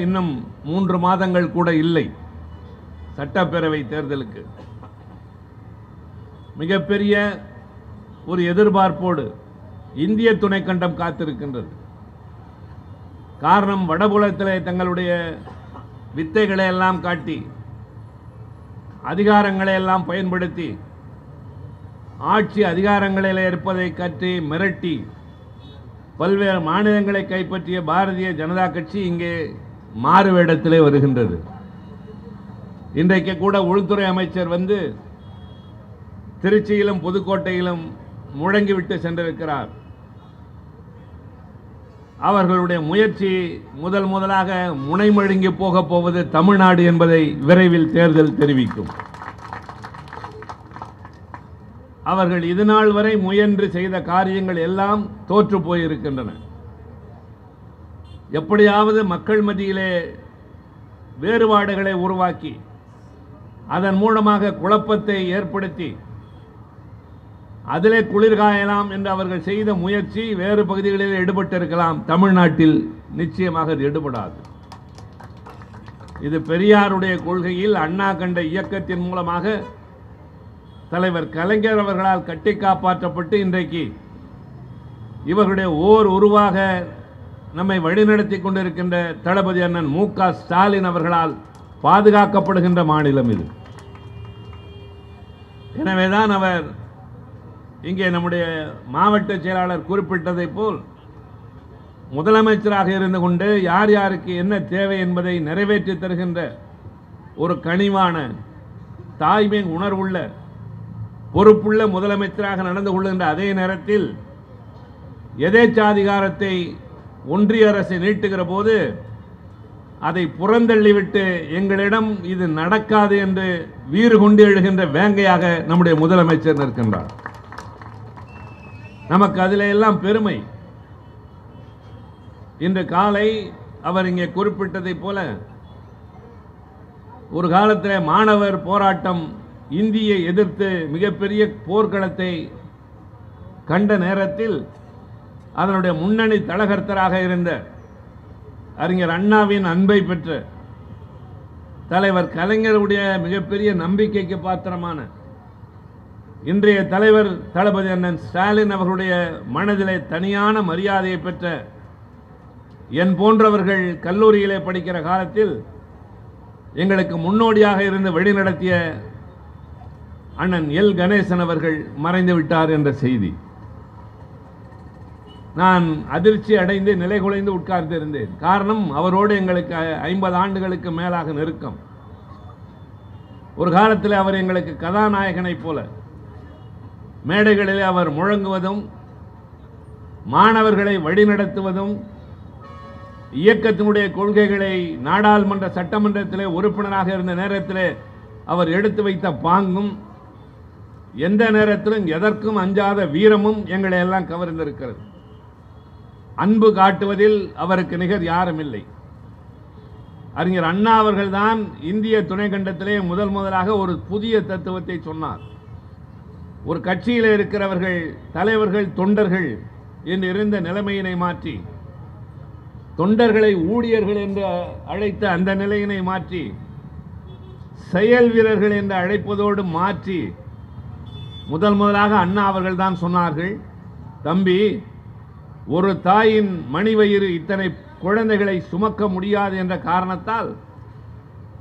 இன்னும் 3 மாதங்கள் கூட இல்லை சட்டப்பேரவை தேர்தலுக்கு. மிகப்பெரிய ஒரு எதிர்பார்ப்போடு இந்திய துணைக்கண்டம் காத்திருக்கின்றது. காரணம், வடபுலத்திலே தங்களுடைய வித்தைகளை எல்லாம் காட்டி அதிகாரங்களை எல்லாம் பயன்படுத்தி ஆட்சி அதிகாரங்களில் இருப்பதை கற்றி மிரட்டி பல்வேறு மாநிலங்களை கைப்பற்றிய பாரதிய ஜனதா கட்சி இங்கே மாறு வேடத்திலே வருகின்றது. இன்றைக்கு கூட உள்துறை அமைச்சர் வந்து திருச்சியிலும் புதுக்கோட்டையிலும் முழங்கிவிட்டு சென்றிருக்கிறார். அவர்களுடைய முயற்சி முதலாக முனைமழுங்கி போகப் போவது தமிழ்நாடு என்பதை விரைவில் தேர்தல் தெரிவிக்கும். அவர்கள் இதுநாள் வரை முயன்று செய்த காரியங்கள் எல்லாம் தோற்று போயிருக்கின்றன. எப்படியாவது மக்கள் மத்தியிலே வேறுபாடுகளை உருவாக்கி அதன் மூலமாக குழப்பத்தை ஏற்படுத்தி அதிலே குளிர்காயலாம் என்று அவர்கள் செய்த முயற்சி வேறு பகுதிகளில் ஈடுபட்டிருக்கலாம். தமிழ்நாட்டில் நிச்சயமாக இது ஈடுபடாது. இது பெரியாருடைய கொள்கையில் அண்ணா கண்ட இயக்கத்தின் மூலமாக தலைவர் கலைஞர் அவர்களால் கட்டி காப்பாற்றப்பட்டு இன்றைக்கு இவர்களுடைய ஓர் உருவாக நம்மை வழிநடத்தி கொண்டிருக்கின்ற தளபதி அண்ணன் மு.க. ஸ்டாலின் அவர்களால் பாதுகாக்கப்படுகின்ற மாநிலம் இது. எனவேதான் அவர் இங்கே நம்முடைய மாவட்ட செயலாளர் குறிப்பிட்டதை போல் முதலமைச்சராக இருந்து கொண்டு யார் யாருக்கு என்ன தேவை என்பதை நிறைவேற்றி தருகின்ற ஒரு கனிவான தாய்மை உணர்வுள்ள பொறுப்புள்ள முதலமைச்சராக நடந்து கொள்கின்ற அதே நேரத்தில் எதேச்சாதிகாரத்தை ஒன்றிய அரசு நீட்டுகிற போது அதை புறந்தள்ளிவிட்டு எங்களிடம் இது நடக்காது என்று வீறு கொண்டு எழுகின்ற வேங்கையாக நம்முடைய முதலமைச்சர் நிற்கின்றார். நமக்கு அதில் எல்லாம் பெருமை. இன்று காலை அவர் இங்கே குறிப்பிட்டதை போல ஒரு காலத்தில் மாணவர் போராட்டம் இந்தியை எதிர்த்து மிகப்பெரிய போர்க்களத்தை கண்ட நேரத்தில் அதனுடைய முன்னணி தளகர்த்தராக இருந்த அறிஞர் அண்ணாவின் அன்பை பெற்ற தலைவர் கலைஞருடைய மிகப்பெரிய நம்பிக்கைக்கு பாத்திரமான இன்றைய தலைவர் தளபதி அண்ணன் ஸ்டாலின் அவர்களுடைய மனதிலே தனியான மரியாதையை பெற்ற என் போன்றவர்கள் கல்லூரியிலே படிக்கிற காலத்தில் எங்களுக்கு முன்னோடியாக இருந்து வழிநடத்திய அண்ணன் எல் கணேசன் அவர்கள் மறைந்து விட்டார் என்ற செய்தி. நான் அதிர்ச்சி அடைந்து நிலை குலைந்து உட்கார்ந்திருந்தேன். காரணம், அவரோடு எங்களுக்கு 50 ஆண்டுகளுக்கு மேலாக நெருக்கம். ஒரு காலத்தில் அவர் எங்களுக்கு கதாநாயகனைப் போல மேடைகளில் அவர் முழங்குவதும் மாணவர்களை வழிநடத்துவதும் இயக்கத்தினுடைய கொள்கைகளை நாடாளுமன்ற சட்டமன்றத்திலே உறுப்பினராக இருந்த நேரத்திலே அவர் எடுத்து வைத்த பாங்கும் எந்த நேரத்திலும் எதற்கும் அஞ்சாத வீரமும் எங்களை எல்லாம் கவர்ந்திருக்கிறது. அன்பு காட்டுவதில் அவருக்கு நிகர் யாரும் இல்லை. அறிஞர் அண்ணா அவர்கள்தான் இந்திய துணைக்கண்டத்திலே முதலாக ஒரு புதிய தத்துவத்தை சொன்னார். ஒரு கட்சியில் இருக்கிறவர்கள் தலைவர்கள் தொண்டர்கள் என்று இருந்த நிலைமையினை மாற்றி தொண்டர்களை ஊழியர்கள் என்று அழைத்த அந்த நிலையினை மாற்றி செயல் வீரர்கள் என்று அழைப்பதோடு மாற்றி முதலாக அண்ணா அவர்கள் தான் சொன்னார்கள், தம்பி, ஒரு தாயின் மணிவயிறு இத்தனை குழந்தைகளை சுமக்க முடியாது என்ற காரணத்தால்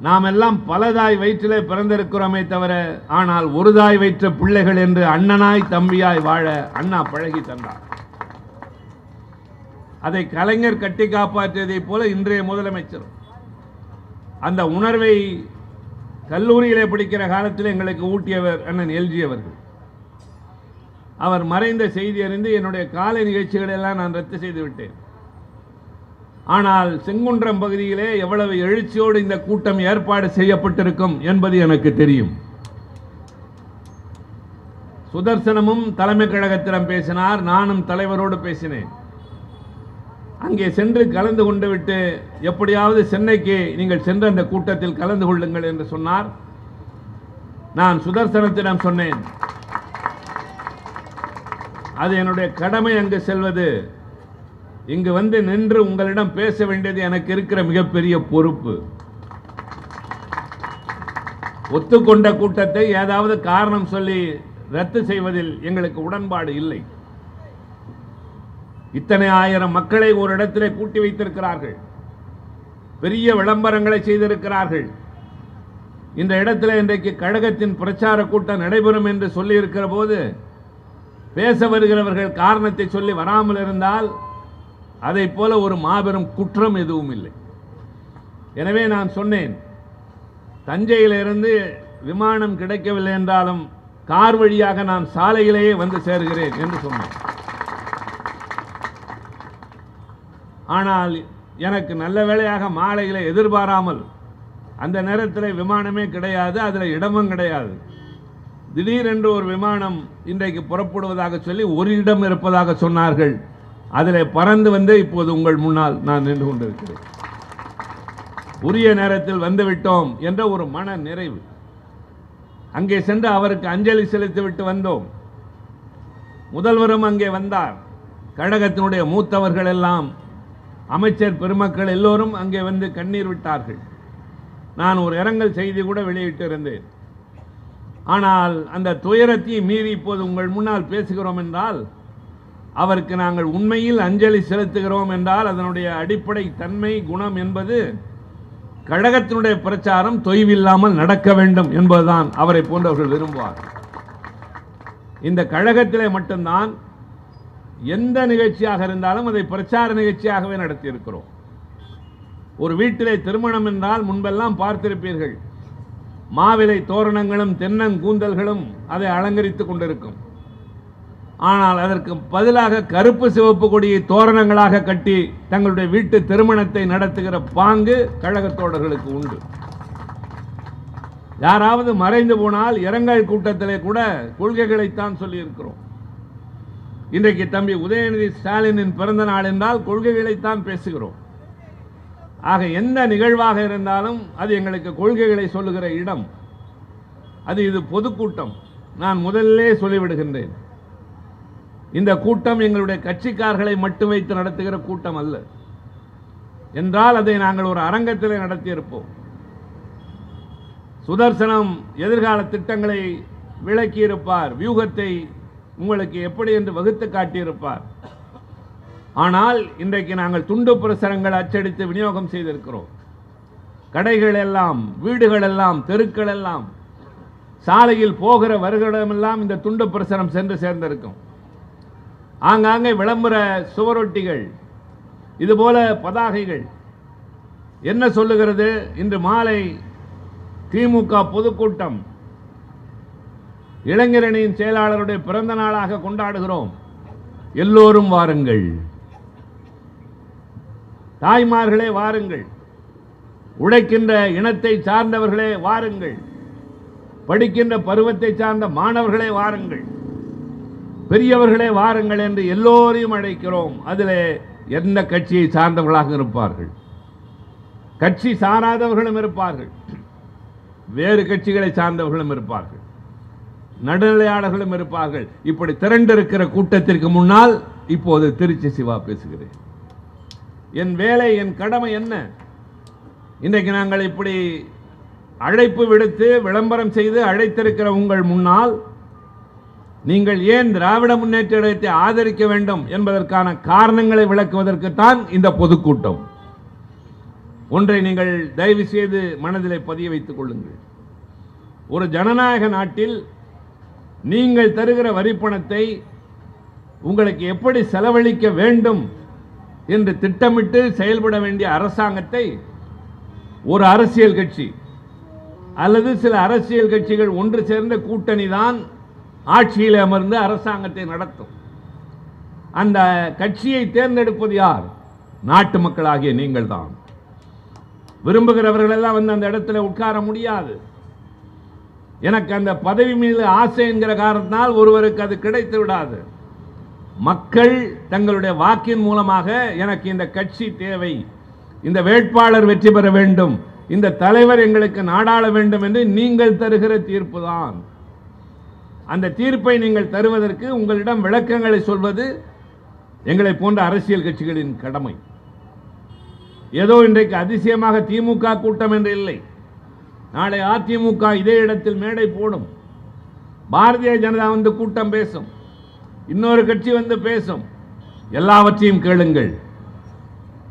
நாம் எல்லாம் பல தாய் வயிற்றிலே பிறந்திருக்கிறோமே தவிர ஆனால் ஒரு தாய் வயிற்ற பிள்ளைகள் என்று அண்ணனாய் தம்பியாய் வாழ அண்ணா பழகி தந்தார். அதை கலைஞர் கட்டி காப்பாற்றியதை போல இன்றைய முதலமைச்சர் அந்த உணர்வை கல்லூரியிலே படிக்கிற காலத்தில் எங்களுக்கு ஊட்டியவர் அண்ணன் எல்ஜி அவர்கள். அவர் மறைந்த செய்தி அறிந்து என்னுடைய காலை நிகழ்ச்சிகளை எல்லாம் நான் ரத்து செய்து விட்டேன். ஆனால் செங்குன்றம் பகுதியிலே எவ்வளவு எழுச்சியோடு இந்த கூட்டம் ஏற்பாடு செய்யப்பட்டிருக்கும் என்பது எனக்கு தெரியும். சுதர்சனமும் தலைமை கழகத்திடம் பேசினார், நானும் தலைவரோடு பேசினேன். அங்கே சென்று கலந்து கொண்டு விட்டு எப்படியாவது சென்னைக்கு நீங்கள் சென்று அந்த கூட்டத்தில் கலந்து கொள்ளுங்கள் என்று சொன்னார். நான் சுதர்சனத்திடம் சொன்னேன், அது என்னுடைய கடமை அங்கு செல்வது. இங்கு வந்து நின்று உங்களிடம் பேச வேண்டியது எனக்கு இருக்கிற மிகப்பெரிய பொறுப்பு. ஒத்துக்கொண்ட கூட்டத்தை ஏதாவது காரணம் சொல்லி ரத்து செய்வதில் எங்களுக்கு உடன்பாடு இல்லை. இத்தனை ஆயிரம் மக்களை ஒரு இடத்திலே கூட்டி வைத்திருக்கிறார்கள், பெரிய விளம்பரங்களை செய்திருக்கிறார்கள். இந்த இடத்துல இன்றைக்கு கழகத்தின் பிரச்சார கூட்டம் நடைபெறும் என்று சொல்லி இருக்கிற போது பேச வருகிறவர்கள் காரணத்தை சொல்லி வராமல் இருந்தால் அதை போல ஒரு மாபெரும் குற்றம் எதுவும் இல்லை. எனவே நான் சொன்னேன், தஞ்சையிலிருந்து விமானம் கிடைக்கவில்லை என்றாலும் கார் வழியாக நான் சாலையிலேயே வந்து சேருகிறேன் என்று சொன்னேன். ஆனால் எனக்கு நல்ல வேளையாக மாலையில எதிர்பாராமல் அந்த நேரத்தில் விமானமே கிடையாது, அதில் இடமும் கிடையாது. திடீரென்று ஒரு விமானம் இன்றைக்கு புறப்படுவதாக சொல்லி ஒரு இடம் இருப்பதாக சொன்னார்கள். அதில் பறந்து வந்து இப்போது உங்கள் முன்னால் நான் நின்று கொண்டிருக்கிறேன். உரிய நேரத்தில் வந்துவிட்டோம் என்ற ஒரு மன நிறைவு. அங்கே சென்று அவருக்கு அஞ்சலி செலுத்திவிட்டு வந்தோம். முதல்வரும் அங்கே வந்தார். கழகத்தினுடைய மூத்தவர்கள் எல்லாம், அமைச்சர் பெருமக்கள் எல்லோரும் அங்கே வந்து கண்ணீர் விட்டார்கள். நான் ஒரு இரங்கல் செய்தி கூட வெளியிட்டிருந்தேன். ஆனால் அந்த துயரத்தை மீறி இப்போது உங்கள் முன்னால் பேசுகிறோம் என்றால், அவருக்கு நாங்கள் உண்மையில் அஞ்சலி செலுத்துகிறோம் என்றால் அதனுடைய அடிப்படை தன்மை குணம் என்பது கழகத்தினுடைய பிரச்சாரம் தொய்வில்லாமல் நடக்க வேண்டும் என்பதுதான் அவரை போன்றவர்கள் விரும்புவார். இந்த கழகத்திலே மட்டும்தான் எந்த நிகழ்ச்சியாக இருந்தாலும் அதை பிரச்சார நிகழ்ச்சியாகவே நடத்தியிருக்கிறோம். ஒரு வீட்டிலே திருமணம் என்றால் முன்பெல்லாம் பார்த்திருப்பீர்கள், மாவிலை தோரணங்களும் தென்னங்கூந்தல்களும் அதை அலங்கரித்துக் கொண்டிருக்கும். ஆனால் அதற்கு பதிலாக கருப்பு சிவப்பு கொடியை தோரணங்களாக கட்டி தங்களுடைய வீட்டு திருமணத்தை நடத்துகிற பாங்கு கழகத் தோழர்களுக்கு உண்டு. யாராவது மறைந்து போனால் இரங்கல் கூட்டத்திலே கூட கொள்கைகளைத்தான் சொல்லி இருக்கிறோம். இன்றைக்கு தம்பி உதயநிதி ஸ்டாலினின் பிறந்த நாள் என்றால் கொள்கைகளைத்தான் பேசுகிறோம். ஆக எந்த நிகழ்வாக இருந்தாலும் அது எங்களுக்கு கொள்கைகளை சொல்லுகிற இடம். இது பொதுக்கூட்டம். நான் முதலிலே சொல்லிவிடுகின்றேன், இந்த கூட்டம் எங்களுடைய கட்சிக்காரர்களை மட்டும் வைத்து நடத்துகிற கூட்டம் அல்ல. என்றால் அதை நாங்கள் ஒரு அரங்கத்திலே நடத்தியிருப்போம். சுதர்சனம் எதிர்கால திட்டங்களை விளக்கியிருப்பார், வியூகத்தை உங்களுக்கு எப்படி என்று வகுத்து காட்டியிருப்பார். ஆனால் இன்றைக்கு நாங்கள் துண்டு பிரசுரங்கள் அச்சடித்து விநியோகம் செய்திருக்கிறோம். கடைகள் எல்லாம், வீடுகள் எல்லாம், தெருக்கள் எல்லாம், சாலையில் போகிற வருகிறமெல்லாம் இந்த துண்டு பிரசுரம் சென்று சேர்ந்திருக்கும். ஆங்காங்கே விளம்பர சுவரொட்டிகள், இதுபோல பதாகைகள் என்ன சொல்லுகிறது? இன்று மாலை திமுக பொதுக்கூட்டம், இளைஞரணியின் செயலாளருடைய பிறந்த நாளாக கொண்டாடுகிறோம், எல்லோரும் வாருங்கள், தாய்மார்களே வாருங்கள், உழைக்கின்ற இனத்தை சார்ந்தவர்களே வாருங்கள், படிக்கின்ற பருவத்தை சார்ந்த மாணவர்களே வாருங்கள், பெரியவர்களே வாருங்கள் என்று எல்லோரையும் அழைக்கிறோம். அதில் எந்த கட்சியை சார்ந்தவர்களாக இருப்பார்கள், கட்சி சாராதவர்களும் இருப்பார்கள், வேறு கட்சிகளை சார்ந்தவர்களும் இருப்பார்கள், நடுநிலையாளர்களும் இருப்பார்கள். இப்படி திரண்டிருக்கிற கூட்டத்திற்கு முன்னால் இப்போது திருச்சி சிவா பேசுகிறேன். என் வேலை, என் கடமை என்ன? இன்றைக்கு நாங்கள் இப்படி அழைப்பு விடுத்து விளம்பரம் செய்து அழைத்திருக்கிற உங்கள் முன்னால் நீங்கள் ஏன் திராவிட முன்னேற்ற கழகத்தை ஆதரிக்க வேண்டும் என்பதற்கான காரணங்களை விளக்குவதற்குத்தான் இந்த பொதுக்கூட்டம். ஒன்றை நீங்கள் தயவு செய்து மனதிலே பதிய வைத்துக் கொள்ளுங்கள். ஒரு ஜனநாயக நாட்டில் நீங்கள் தருகிற வரிப்பணத்தை உங்களுக்கு எப்படி செலவழிக்க வேண்டும் என்று திட்டமிட்டு செயல்பட வேண்டிய அரசாங்கத்தை ஒரு அரசியல் கட்சி அல்லது சில அரசியல் கட்சிகள் ஒன்று சேர்ந்த கூட்டணி தான் ஆட்சியில் அமர்ந்து அரசாங்கத்தை நடத்தும். அந்த கட்சியை தேர்ந்தெடுப்பது யார்? நாட்டு மக்களாகிய நீங்கள் தான். விரும்புகிறவர்கள் எல்லாம் வந்து அந்த இடத்துல உட்கார முடியாது. எனக்கு அந்த பதவி மீது ஆசை என்கிற காரணத்தினால் ஒருவருக்கு அது கிடைத்து விடாது. மக்கள் தங்களுடைய வாக்கின் மூலமாக எனக்கு இந்த கட்சி தேவை, இந்த வேட்பாளர் வெற்றி பெற வேண்டும், இந்த தலைவர் எங்களுக்கு நாடாள வேண்டும் என்று நீங்கள் தருகிற தீர்ப்பு தான். அந்த தீர்ப்பை நீங்கள் தருவதற்கு உங்களிடம் விளக்கங்களை சொல்வது எங்களை போன்ற அரசியல் கட்சிகளின் கடமை. ஏதோ இன்றைக்கு அதிசயமாக திமுக கூட்டம் என்று இல்லை. நாளை அதிமுக இதே இடத்தில் மேடை போடும். பாரதிய ஜனதா வந்து கூட்டம் பேசும், இன்னொரு கட்சி வந்து பேசும். எல்லாவற்றையும் கேளுங்கள்.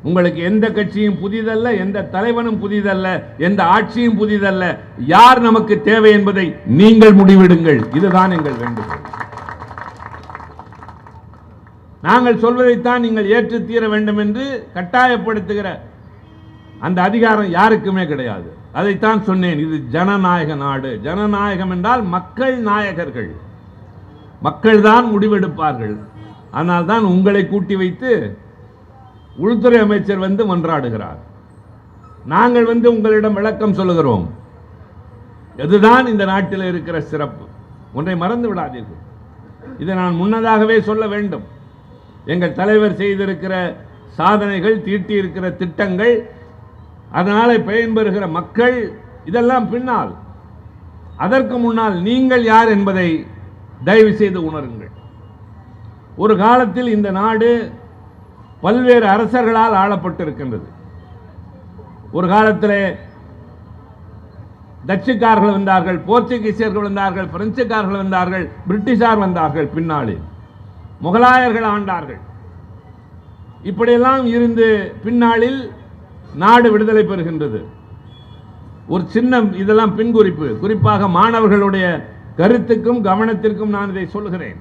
உங்களுக்கு எந்த கட்சியும் புதிதல்ல, எந்த தலைவனும் புதிதல்ல, எந்த ஆட்சியும் புதிதல்ல. யார் நமக்கு தேவை என்பதை நீங்கள் முடிவெடுங்கள். இதுதான் எங்கள் வேண்டுகோள். நாங்கள் சொல்வதைத்தான் நீங்கள் ஏற்று தீர வேண்டும் என்று கட்டாயப்படுத்துகிற அந்த அதிகாரம் யாருக்குமே கிடையாது. அதைத்தான் சொன்னேன். இது ஜனநாயக நாடு. ஜனநாயகம் என்றால் மக்கள் நாயகர்கள், மக்கள் தான் முடிவெடுப்பார்கள். ஆனால் தான் உங்களை கூட்டி வைத்து உள்துறை அமைச்சர் வந்து மன்றாடுகிறார். நாங்கள் வந்து உங்களிடம் விளக்கம் சொல்லுகிறோம். இதுதான் இந்த நாட்டில் இருக்கிற சிறப்பு. ஒன்றை மறந்து விடாதீர்கள். இதை நான் முன்னதாகவே சொல்ல வேண்டும். எங்கள் தலைவர் செய்திருக்கிற சாதனைகள், தீட்டியிருக்கிற திட்டங்கள், அதனால பயன்பெறுகிற மக்கள், இதெல்லாம் பின்னால். அதற்கு முன்னால் நீங்கள் யார் என்பதை தயவு செய்து உணருங்கள். ஒரு காலத்தில் இந்த நாடு பல்வேறு அரசர்களால் ஆளப்பட்டிருக்கின்றது. ஒரு காலத்தில் டச்சுக்காரர்கள் வந்தார்கள், போர்ச்சுகீசியர்கள் வந்தார்கள், பிரெஞ்சுக்காரர்கள் வந்தார்கள், பிரிட்டிஷார் வந்தார்கள், பின்னாளில் முகலாயர்கள் ஆண்டார்கள். இப்படியெல்லாம் இருந்து பின்னாளில் நாடு விடுதலை பெறுகின்றது. ஒரு சின்ன இதெல்லாம் பின்குறிப்பு, குறிப்பாக மாணவர்களுடைய கருத்துக்கும் கவனத்திற்கும் நான் இதை சொல்கிறேன்.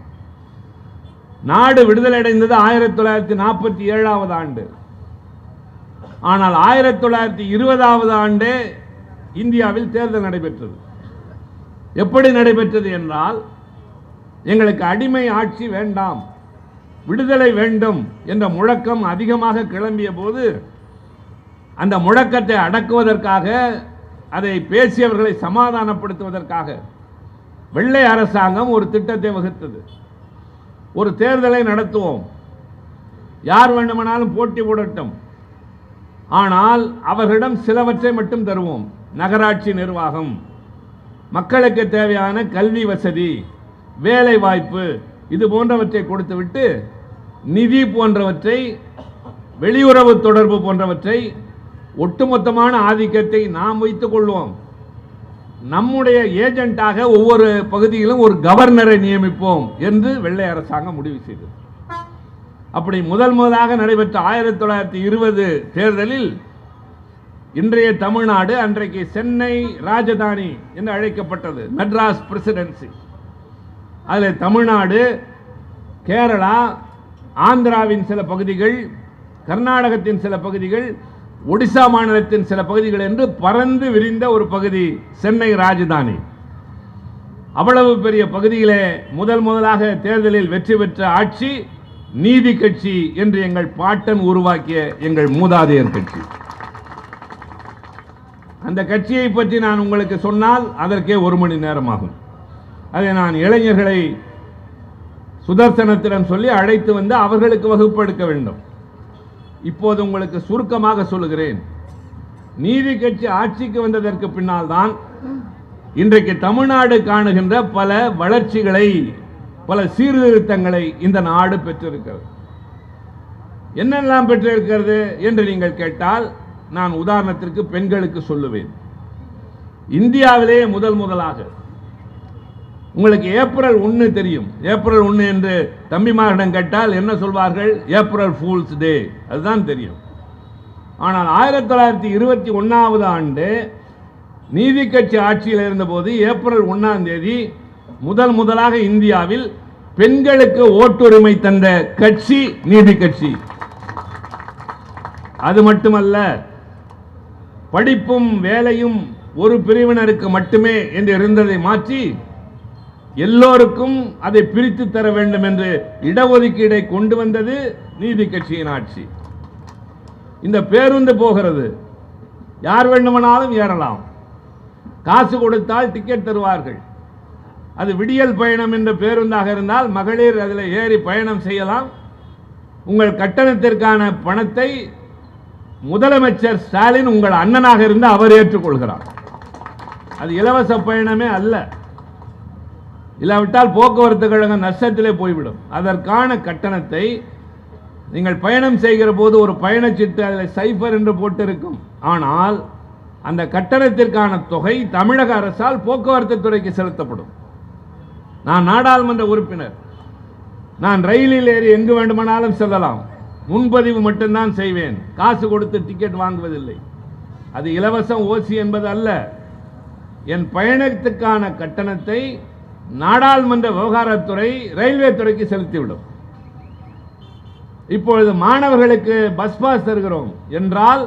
நாடு விடுதலை அடைந்தது 1947 ஆண்டு. ஆனால் 1920 ஆண்டே இந்தியாவில் தேர்தல் நடைபெற்றது. எப்படி நடைபெற்றது என்றால், எங்களுக்கு அடிமை ஆட்சி வேண்டாம், விடுதலை வேண்டும் என்ற முழக்கம் அதிகமாக கிளம்பிய போது, அந்த முழக்கத்தை அடக்குவதற்காக, அதை பேசியவர்களை சமாதானப்படுத்துவதற்காக வெள்ளை அரசாங்கம் ஒரு திட்டத்தை வகுத்தது. ஒரு தேர்தலை நடத்துவோம், யார் வேண்டுமானாலும் போட்டி போடட்டும், ஆனால் அவர்களிடம் சிலவற்றை மட்டும் தருவோம். நகராட்சி நிர்வாகம், மக்களுக்கு தேவையான கல்வி வசதி, வேலை வாய்ப்பு, இது போன்றவற்றை கொடுத்துவிட்டு நிதி போன்றவற்றை, வெளியுறவு தொடர்பு போன்றவற்றை, ஒட்டுமொத்தமான ஆதிக்கத்தை நாம் வைத்துக் கொள்வோம். நம்முடைய ஏஜென்ட்டாக ஒவ்வொரு பகுதியிலும் ஒரு கவர்னரை நியமிப்போம் என்று வெள்ளை அரசாங்கம் முடிவு செய்தது. அப்படி முதலாக நடைபெற்ற 1920 தேர்தலில் இன்றைய தமிழ்நாடு, அன்றைக்கு சென்னை ராஜதானி என்று அழைக்கப்பட்டது, மெட்ராஸ் பிரசிடென்சி, அதில் தமிழ்நாடு, கேரளா, ஆந்திராவின் சில பகுதிகள், கர்நாடகத்தின் சில பகுதிகள், ஒடிசா மாநிலத்தின் சில பகுதிகள் என்று பறந்து விரிந்த ஒரு பகுதி சென்னை ராஜதானி. அவ்வளவு பெரிய பகுதியிலே முதலாக தேர்தலில் வெற்றி பெற்ற ஆட்சி நீதி கட்சி என்று எங்கள் பாட்டன் உருவாக்கிய எங்கள் மூதாதையர் கட்சி. அந்த கட்சியை பற்றி நான் உங்களுக்கு சொன்னால் அதற்கே 1 மணி நேரம் ஆகும். அதை நான் இளைஞர்களை சுதர்சனத்திடம் சொல்லி அழைத்து வந்து அவர்களுக்கு வகுப்பெடுக்க வேண்டும். இப்போது உங்களுக்கு சுருக்கமாக சொல்லுகிறேன். நீதி கட்சி ஆட்சிக்கு வந்ததற்கு பின்னால் தான் இன்றைக்கு தமிழ்நாடு காணுகின்ற பல வளர்ச்சிகளை, பல சீர்திருத்தங்களை இந்த நாடு பெற்றிருக்கிறது. என்னெல்லாம் பெற்றிருக்கிறது என்று நீங்கள் கேட்டால், நான் உதாரணத்திற்கு பெண்களுக்கு சொல்லுவேன். இந்தியாவிலே முதலாக உங்களுக்கு ஏப்ரல் 1 தெரியும். ஏப்ரல் 1 என்று தம்பிமாரிடம் கேட்டால் என்ன சொல்வார்கள்? ஏப்ரல் ஃபூல்ஸ் டே, அதுதான் தெரியும். ஆனால் 1921 ஆண்டு நீதி கட்சி ஆட்சியில் இருந்தபோது ஏப்ரல் 1ஆம் தேதி முதலாக இந்தியாவில் பெண்களுக்கு ஓட்டுரிமை தந்த கட்சி நீதி கட்சி. அது மட்டுமல்ல, படிப்பும் வேலையும் ஒரு பிரிவினருக்கு மட்டுமே என்று இருந்ததை மாற்றி எல்லோருக்கும் அதை பிரித்து தர வேண்டும் என்று இடஒதுக்கீடை கொண்டு வந்தது நீதி கட்சியின் ஆட்சி. இந்த பேருந்து போகிறது, யார் வேண்டுமானாலும் ஏறலாம், காசு கொடுத்தால் டிக்கெட் தருவார்கள். அது விடியல் பயணம் என்ற பேருந்தாக இருந்தால் மகளிர் அதில் ஏறி பயணம் செய்யலாம். உங்கள் கட்டணத்திற்கான பணத்தை முதலமைச்சர் ஸ்டாலின் உங்கள் அண்ணனாக இருந்து அவர் ஏற்றுக்கொள்கிறார். அது இலவச பயணமே அல்ல. இல்லாவிட்டால் போக்குவரத்து கழகம் நஷ்டத்திலே போய்விடும். அதற்கான கட்டணத்தை நீங்கள் பயணம் செய்கிற போது ஒரு பயணச்சீட்டு அதில் சைபர் என்று போட்டிருக்கும். ஆனால் அந்த கட்டணத்திற்கான தொகை தமிழக அரசால் போக்குவரத்து துறைக்கு செலுத்தப்படும். நான் நாடாளுமன்ற உறுப்பினர், நான் ரயிலில் ஏறி எங்கு வேண்டுமானாலும் செல்லலாம். முன்பதிவு மட்டும்தான் செய்வேன், காசு கொடுத்து டிக்கெட் வாங்குவதில்லை. அது இலவசம் ஓசி என்பது அல்ல. என் பயணத்துக்கான கட்டணத்தை நாடாளுமன்ற விவகாரத்துறை ரயில்வே துறைக்கு செலுத்திவிடும். இப்பொழுது மாணவர்களுக்கு பஸ் பாஸ் தருகிறோம் என்றால்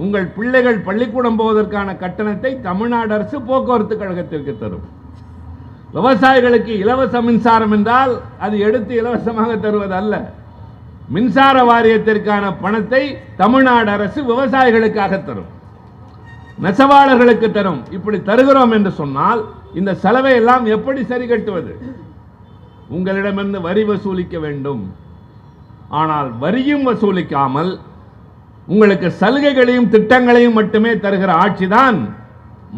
உங்கள் பிள்ளைகள் பள்ளிக்கூடம் போவதற்கான கட்டணத்தை தமிழ்நாடு அரசு போக்குவரத்து கழகத்திற்கு தரும். விவசாயிகளுக்கு இலவச மின்சாரம் என்றால் அது எடுத்து இலவசமாக தருவது அல்ல. மின்சார வாரியத்திற்கான பணத்தை தமிழ்நாடு அரசு விவசாயிகளுக்காக தரும், நெசவாளர்களுக்கு தரும். இப்படி தருகிறோம் என்று சொன்னால் இந்த செலவை எல்லாம் எப்படி சரி கட்டுவது? உங்களிடமிருந்து வரி வசூலிக்க வேண்டும். ஆனால் வரியும் வசூலிக்காமல் உங்களுக்கு சலுகைகளையும் திட்டங்களையும் மட்டுமே தருகிற ஆட்சிதான்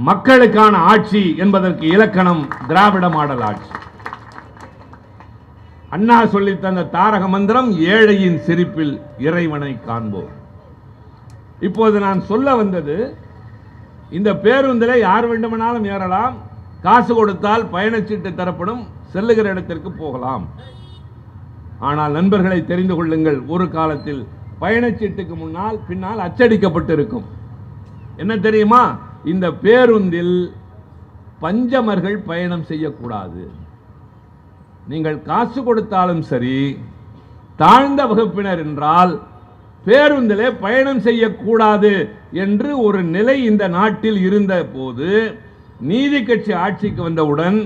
மக்களுக்கான ஆட்சி என்பதற்கு இலக்கணம் திராவிட மாடல் ஆட்சி. அண்ணா சொல்லி தந்த தாரக மந்திரம் ஏழையின் சிரிப்பில் இறைவனை காண்போம். இப்போது நான் சொல்ல வந்தது, இந்த பேருந்தில் யார் வேண்டுமானாலும் ஏறலாம், காசு கொடுத்தால் பயணச்சீட்டு தரப்படும், செல்லுகிற இடத்திற்கு போகலாம். ஆனால் நண்பர்களை தெரிந்து கொள்ளுங்கள், ஒரு காலத்தில் பயணச்சீட்டுக்கு முன்னால் பின்னால் அச்சடிக்கப்பட்டிருக்கும். என்ன தெரியுமா? இந்த பேருந்தில் பஞ்சமர்கள் பயணம் செய்யக்கூடாது. நீங்கள் காசு கொடுத்தாலும் சரி, தாழ்ந்த வகுப்பினர் என்றால் பேருந்திலே பயணம் செய்யக்கூடாது என்று ஒரு நிலை இந்த நாட்டில் இருந்த போது, நீதி கட்சி ஆட்சிக்கு வந்தவுடன்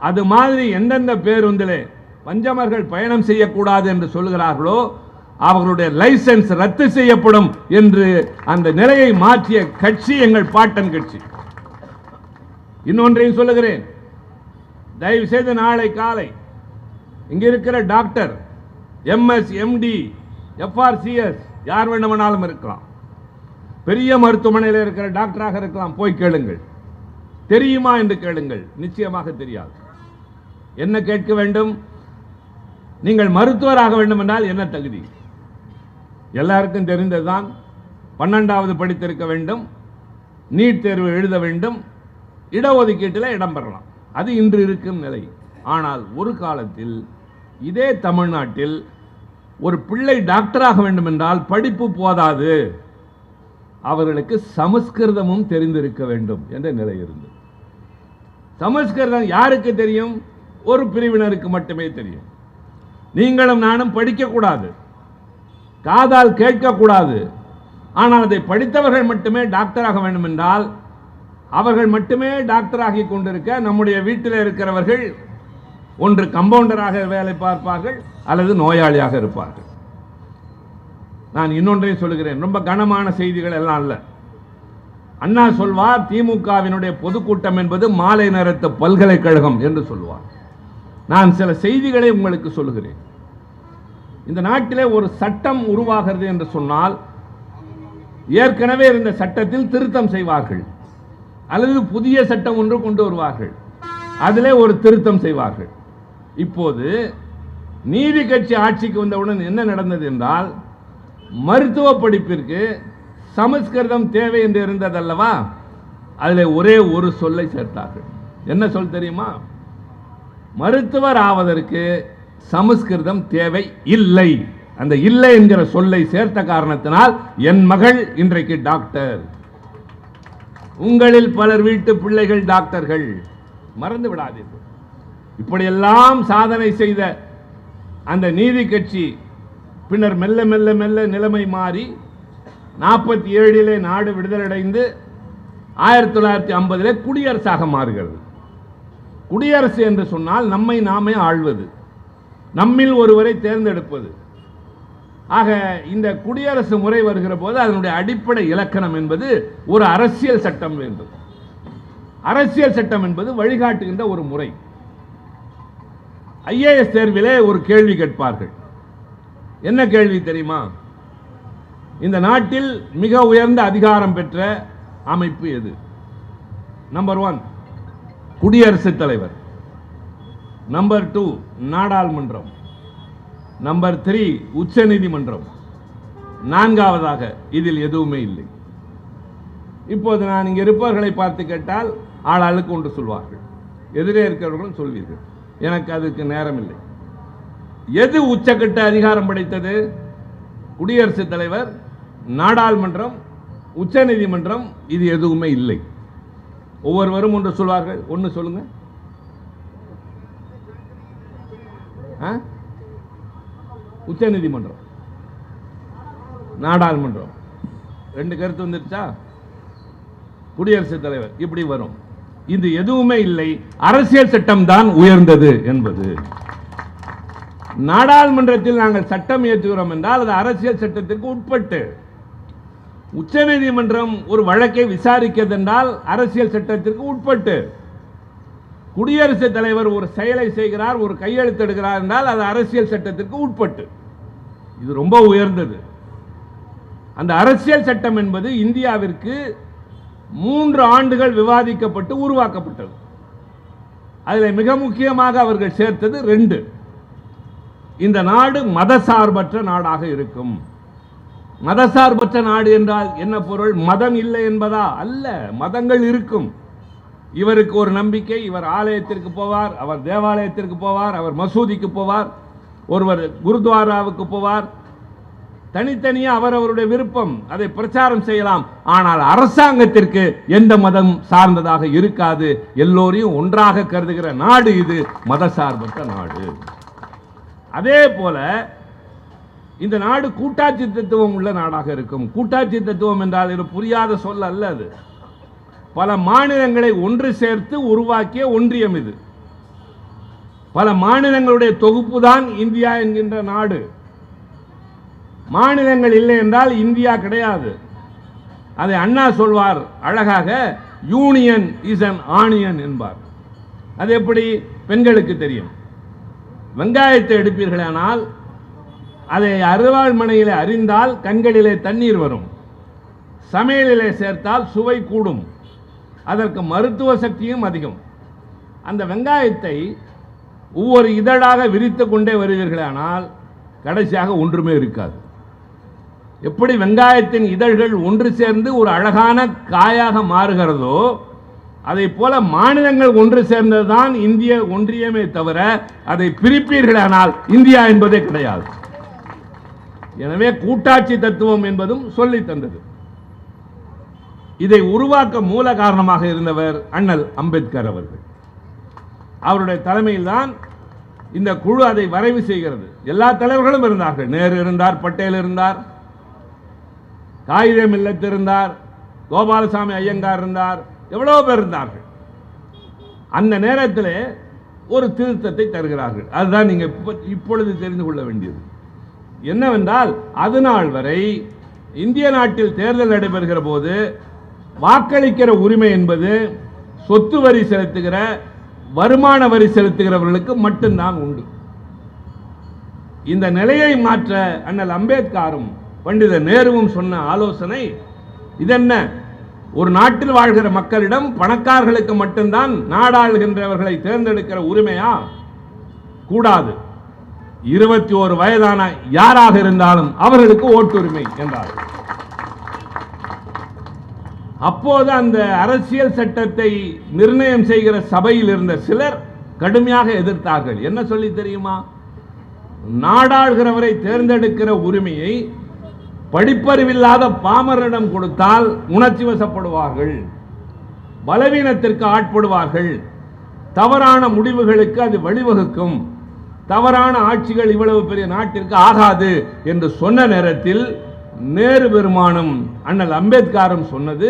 அது மாதிரி எந்தெந்த பேருந்திலே பஞ்சமர்கள் பயணம் செய்யக்கூடாது என்று சொல்கிறார்களோ அவர்களுடைய லைசன்ஸ் ரத்து செய்யப்படும் என்று அந்த நிலையை மாற்றிய கட்சி எங்கள் பாட்டன் கட்சி. இன்னொன்றையும் சொல்லுகிறேன், தயவு செய்து நாளை காலை இங்க இருக்கிற டாக்டர், MS, MD, FRCS யார் வேண்டுமானாலும் இருக்கலாம், பெரிய மருத்துவமனையில் இருக்கிற டாக்டராக இருக்கலாம், போய் கேளுங்கள். தெரியுமா என்று கேளுங்கள். நிச்சயமாக தெரியாது. என்ன கேட்க வேண்டும்? நீங்கள் மருத்துவராக வேண்டும் என்றால் என்ன தகுதி? எல்லாருக்கும் தெரிந்ததுதான். 12வது படித்திருக்க வேண்டும், நீட் தேர்வு எழுத வேண்டும், இடஒதுக்கீட்டில் இடம் பெறலாம். அது இன்று இருக்கும் நிலை. ஆனால் ஒரு காலத்தில் இதே தமிழ்நாட்டில் ஒரு பிள்ளை டாக்டராக வேண்டும் என்றால் படிப்பு போதாது, அவர்களுக்கு சமஸ்கிருதமும் தெரிந்திருக்க வேண்டும் என்ற நிலை இருந்தது. சமஸ்கிருதம் யாருக்கு தெரியும்? ஒரு பிரிவினருக்கு மட்டுமே தெரியும். நீங்களும் நானும் படிக்கக்கூடாது, காதால் கேட்கக்கூடாது. ஆனால் அதை படித்தவர்கள் மட்டுமே டாக்டராக வேண்டும் என்றால் அவர்கள் மட்டுமே டாக்டராகி கொண்டிருக்க, நம்முடைய வீட்டில் இருக்கிறவர்கள் ஒன்று கம்பவுண்டராக வேலை பார்ப்பார்கள் அல்லது நோயாளியாக இருப்பார்கள். நான் இன்னொன்றையும் சொல்லுகிறேன், ரொம்ப கனமான செய்திகள் எல்லாம் அல்ல. அண்ணா சொல்வார், திமுகவினுடைய பொதுக்கூட்டம் என்பது மாலை நேரத்து பல்கலைக்கழகம் என்று சொல்வார். நான் சில செய்திகளை உங்களுக்கு சொல்லுகிறேன். இந்த நாட்டிலே ஒரு சட்டம் உருவாகிறது என்று சொன்னால் ஏற்கனவே இருந்த சட்டத்தில் திருத்தம் செய்வார்கள், அல்லது புதிய சட்டம் ஒன்று கொண்டு வருவார்கள், அதிலே ஒரு திருத்தம் செய்வார்கள். இப்போது நீதி கட்சி ஆட்சிக்கு வந்தவுடன் என்ன நடந்தது என்றால், மருத்துவ படிப்பிற்கு சமஸ்கிருதம் தேவை என்று இருந்ததல்லவா, அதில் ஒரே ஒரு சொல்லை சேர்த்தார்கள். என்ன சொல் தெரியுமா? மருத்துவர் ஆவதற்கு சமஸ்கிருதம் தேவை இல்லை. அந்த இல்லை என்கிற சொல்லை சேர்த்த காரணத்தினால் என் மகள் இன்றைக்கு டாக்டர். உங்களில் பலர் வீட்டு பிள்ளைகள் டாக்டர்கள். மறந்து விடாதீர்கள். இப்படியெல்லாம் சாதனை செய்த அந்த நீதி கட்சி பின்னர் மெல்ல மெல்ல மெல்ல நிலைமை மாறி 47 நாடு விடுதலடைந்து 1950 குடியரசாக மாறுகிறது. குடியரசு என்று சொன்னால் நம்மை நாமே ஆள்வது, நம்மில் ஒருவரை தேர்ந்தெடுப்பது. ஆக இந்த குடியரசு முறை வருகிற போது அதனுடைய அடிப்படை இலக்கணம் என்பது ஒரு அரசியல் சட்டம் வேண்டும். அரசியல் சட்டம் என்பது வழிகாட்டுகின்ற ஒரு முறை. IAS தேர்விலே ஒரு கேள்வி கேட்பார்கள். என்ன கேள்வி தெரியுமா? இந்த நாட்டில் மிக உயர்ந்த அதிகாரம் பெற்ற அமைப்பு எது? நம்பர் 1 குடியரசுத் தலைவர், நம்பர் 2 நாடாளுமன்றம், நம்பர் 3 உச்ச நீதிமன்றம், நான்காவதாக இதில் எதுவுமே இல்லை. இப்போது நான் இங்கே இருப்பவர்களை பார்த்து கேட்டால் ஆளாளுக்கு ஒன்று சொல்வார்கள், எதிரே இருக்கிறவர்களும் சொல்வீர்கள். எனக்கு அதுக்கு நேரம் இல்லை. எது உச்சக்கட்ட அதிகாரம் படைத்தது? குடியரசுத் தலைவர், நாடாளுமன்றம், உச்ச நீதிமன்றம், இது எதுவுமே இல்லை. ஒவ்வொருவரும் ஒன்று சொல்வார்கள். ஒன்று சொல்லுங்க. உச்ச நீதிமன்றம், நாடாளுமன்றம், ரெண்டு கருத்து வந்துருச்சா? குடியரசுத் தலைவர், இப்படி வரும். இது எதுவுமே இல்லை. அரசியல் சட்டம் தான் உயர்ந்தது என்பது. நாடாளுமன்றத்தில் நாங்கள் சட்டம் இயற்றுகிறோம் என்றால் அது அரசியல் சட்டத்திற்கு உட்பட்டு. உச்ச நீதிமன்றம் ஒரு வழக்கை விசாரிக்கிறது என்றால் அரசியல் சட்டத்திற்கு உட்பட்டு. குடியரசுத் தலைவர் ஒரு செயலை செய்கிறார், ஒரு கையெழுத்திடுகிறார் என்றால் அது அரசியல் சட்டத்திற்கு உட்பட்டு. இது ரொம்ப உயர்ந்தது. அந்த அரசியல் சட்டம் என்பது இந்தியாவிற்கு 3 ஆண்டுகள் விவாதிக்கப்பட்டு உருவாக்கப்பட்டது. அதில் மிக முக்கியமாக அவர்கள் சேர்த்தது 2. இந்த நாடு மதசார்பற்ற நாடாக இருக்கும். மதசார்பற்ற நாடு என்றால் என்ன பொருள்? மதம் இல்லை என்பதா? அல்ல, மதங்கள் இருக்கும். இவருக்கு ஒரு நம்பிக்கை, இவர் ஆலயத்திற்கு போவார், அவர் தேவாலயத்திற்கு போவார், அவர் மசூதிக்கு போவார், ஒருவர் குருத்வாராவுக்கு போவார். தனித்தனியாக அவரவருடைய விருப்பம், அதை பிரச்சாரம் செய்யலாம். ஆனால் அரசாங்கத்திற்கு எந்த மதம் சார்ந்ததாக இருக்காது. எல்லோரையும் ஒன்றாக கருதுகிற நாடு இது, மதசார்பற்ற நாடு. அதே போல இந்த நாடு கூட்டாட்சி தத்துவம் உள்ள நாடாக இருக்கும். கூட்டாட்சி தத்துவம் என்றால் இது புரியாத சொல் அல்ல. அது பல மாநிலங்களை ஒன்று சேர்த்து உருவாக்கிய ஒன்றியம். இது பல மாநிலங்களுடைய தொகுப்பு தான் இந்தியா என்கின்ற நாடு. மாநிலங்கள் இல்லை என்றால் இந்தியா கிடையாது. அதை அண்ணா சொல்வார் அழகாக, யூனியன் இஸ் அன் ஆனியன் என்பார். அது எப்படி? பெண்களுக்கு தெரியும். வெங்காயத்தை எடுப்பீர்களானால் அதை அருவாள்மனையில் அறிந்தால் கண்களிலே தண்ணீர் வரும். சமையலிலே சேர்த்தால் சுவை கூடும். அதற்கு மருத்துவ சக்தியும் அதிகம். அந்த வெங்காயத்தை ஒவ்வொரு இதழாக விரித்து கொண்டே வருவீர்களானால் கடைசியாக ஒன்றுமே இருக்காது. எப்படி வெங்காயத்தின் இதழ்கள் ஒன்று சேர்ந்து ஒரு அழகான காயாக மாறுகிறதோ அதை போல மாநிலங்கள் ஒன்று சேர்ந்ததுதான் இந்திய ஒன்றியமே தவிர அதை பிரிப்பீர்களானால் இந்தியா என்பதே கிடையாது. எனவே கூட்டாட்சி தத்துவம் என்பதும் சொல்லி தந்தது. இதை உருவாக்க மூல காரணமாக இருந்தவர் அண்ணல் அம்பேத்கர் அவர்கள். அவருடைய தலைமையில் தான் இந்த குழு அதை வரைவு செய்கிறது. எல்லா தலைவர்களும் இருந்தார்கள். நேரு இருந்தார், பட்டேல் இருந்தார், காகிதம் இல்லத்து இருந்தார், கோபாலசாமி ஐயங்கார் இருந்தார், எவ்வளவு பேர் இருந்தார்கள். அந்த நேரத்தில் ஒரு திருத்தத்தை தருகிறார்கள். அதுதான் நீங்க இப்பொழுது தெரிந்து கொள்ள வேண்டியது. என்னவென்றால், அது நாள் வரை இந்திய நாட்டில் தேர்தல் நடைபெறுகிற போது வாக்களிக்கிற உரிமை என்பது சொத்து வரி செலுத்துகிற, வருமான வரி செலுத்துகிறவர்களுக்கு மட்டும்தான் உண்டு. இந்த நிலையை மாற்ற அண்ணல் அம்பேத்கரும் பண்டித நேருவும் சொன்ன ஆலோசனை இதென்ன? ஒரு நாட்டில் வாழ்கிற மக்களிடம் பணக்காரர்களுக்கு மட்டும்தான் நாடாளுகின்றவர்களை தேர்ந்தெடுக்கிற உரிமையா? கூடாது. 21 வயதான யாராக இருந்தாலும் அவர்களுக்கு ஓட்டுரிமை என்றார். அப்போது அந்த அரசியல் சட்டத்தை நிர்ணயம் செய்கிற சபையில் இருந்த சிலர் கடுமையாக எதிர்த்தார்கள். என்ன சொல்லி தெரியுமா? நாடாளுகிறவரை தேர்ந்தெடுக்கிற உரிமையை படிப்பறிவில்லாத பாமரனிடம் கொடுத்தால் உணர்ச்சி வசப்படுவார்கள், பலவீனத்திற்கு ஆட்படுவார்கள், தவறான முடிவுகளுக்கு அது வழிவகுக்கும், தவறான ஆட்சிகள் இவ்வளவு பெரிய நாட்டிற்கு ஆகாது என்று சொன்ன நேரத்தில் நேரு பெருமானும் அண்ணல் அம்பேத்கரும் சொன்னது,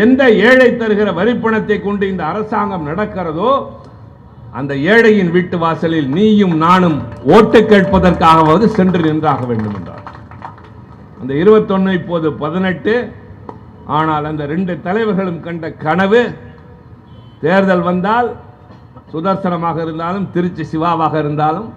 எந்த ஏழை தருகிற வரிப்பணத்தை கொண்டு இந்த அரசாங்கம் நடக்கிறதோ அந்த ஏழையின் வீட்டு வாசலில் நீயும் நானும் ஓட்டு கேட்பதற்காகவது சென்று நின்றாக வேண்டும் என்றார். அந்த 21 இப்போது 18. ஆனால் அந்த 2 தலைவர்களும் கண்ட கனவு, தேர்தல் வந்தால் சுதர்சனமாக இருந்தாலும், திருச்சி சிவாவாக இருந்தாலும்,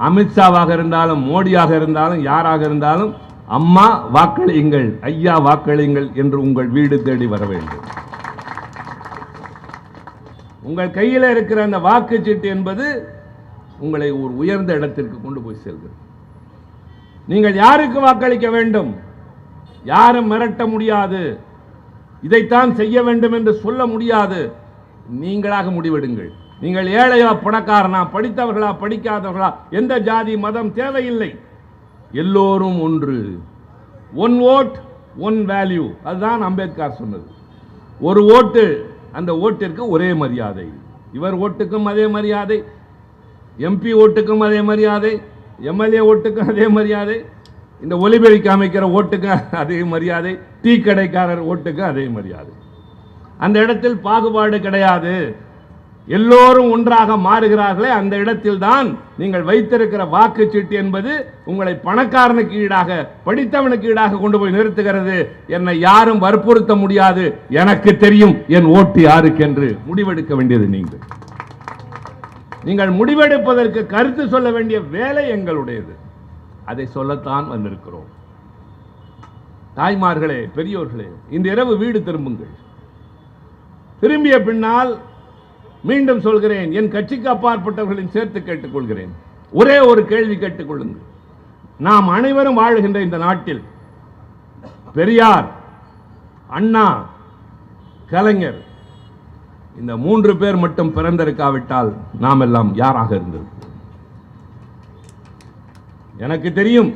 அமித்ஷாவாக இருந்தாலும், மோடியாக இருந்தாலும், யாராக இருந்தாலும், அம்மா வாக்களியுங்கள், ஐயா வாக்களியுங்கள் என்று உங்கள் வீடு தேடி வர வேண்டும். உங்கள் கையில் இருக்கிற அந்த வாக்குச்சீட்டு என்பது உங்களை ஒரு உயர்ந்த இடத்திற்கு கொண்டு போய் செல்கிறது. நீங்கள் யாருக்கு வாக்களிக்க வேண்டும்? யாரும் மிரட்ட முடியாது, இதைத்தான் செய்ய வேண்டும் என்று சொல்ல முடியாது. நீங்களாக முடிவெடுங்கள். நீங்கள் ஏழையா பணக்காரனா, படித்தவர்களா படிக்காதவர்களா, எந்த ஜாதி மதம் தேவையில்லை. எல்லோரும் ஒன்று. ஒன் ஓட் ஒன் வேல்யூ, அதுதான் அம்பேத்கர் சொன்னது. ஒரு ஓட்டு, அந்த ஓட்டிற்கு ஒரே மரியாதை. இவர் ஓட்டுக்கும் அதே மரியாதை, எம்பி ஓட்டுக்கும் அதே மரியாதை, எம்எல்ஏ ஓட்டுக்கும் அதே மரியாதை, இந்த ஒலிபெருக்கி அமைக்கிற ஓட்டுக்கு அதே மரியாதை, டீ கடைக்காரர் ஓட்டுக்கு அதே மரியாதை. அந்த இடத்தில் பாகுபாடு கிடையாது. எல்லோரும் ஒன்றாக மாறுகிறார்களே, அந்த இடத்தில் தான் நீங்கள் வைத்திருக்கிற வாக்குச்சீட்டு என்பது உங்களை பணக்காரனுக்கு ஈடாக, படித்தவனுக்கு ஈடாக கொண்டு போய் நிறுத்துகிறது. என்னை யாரும் வற்புறுத்த முடியாது, எனக்கு தெரியும் என் ஓட்டு யாருக்கு என்று முடிவெடுக்க வேண்டியது நீங்கள். நீங்கள் முடிவெடுப்பதற்கு கருத்து சொல்ல வேண்டிய வேலை எங்களுடையது. அதை சொல்லத்தான் வந்திருக்கிறோம். தாய்மார்களே, பெரியோர்களே, இன்று இரவு வீடு திரும்புங்கள். திரும்பிய பின்னால் மீண்டும் சொல்கிறேன், என் கட்சிக்கு அப்பாற்பட்டவர்களின் சேர்த்து கேட்டுக்கொள்கிறேன். ஒரே ஒரு கேள்வி கேட்டுக்கொள்ளுங்கள். நாம் அனைவரும் வாழுகின்ற இந்த நாட்டில் பெரியார், அண்ணா, கலைஞர், இந்த 3 பேர் மட்டும் பிறந்திருக்காவிட்டால் நாம் எல்லாம் யாராக இருந்திருப்போம்? எனக்கு தெரியும்,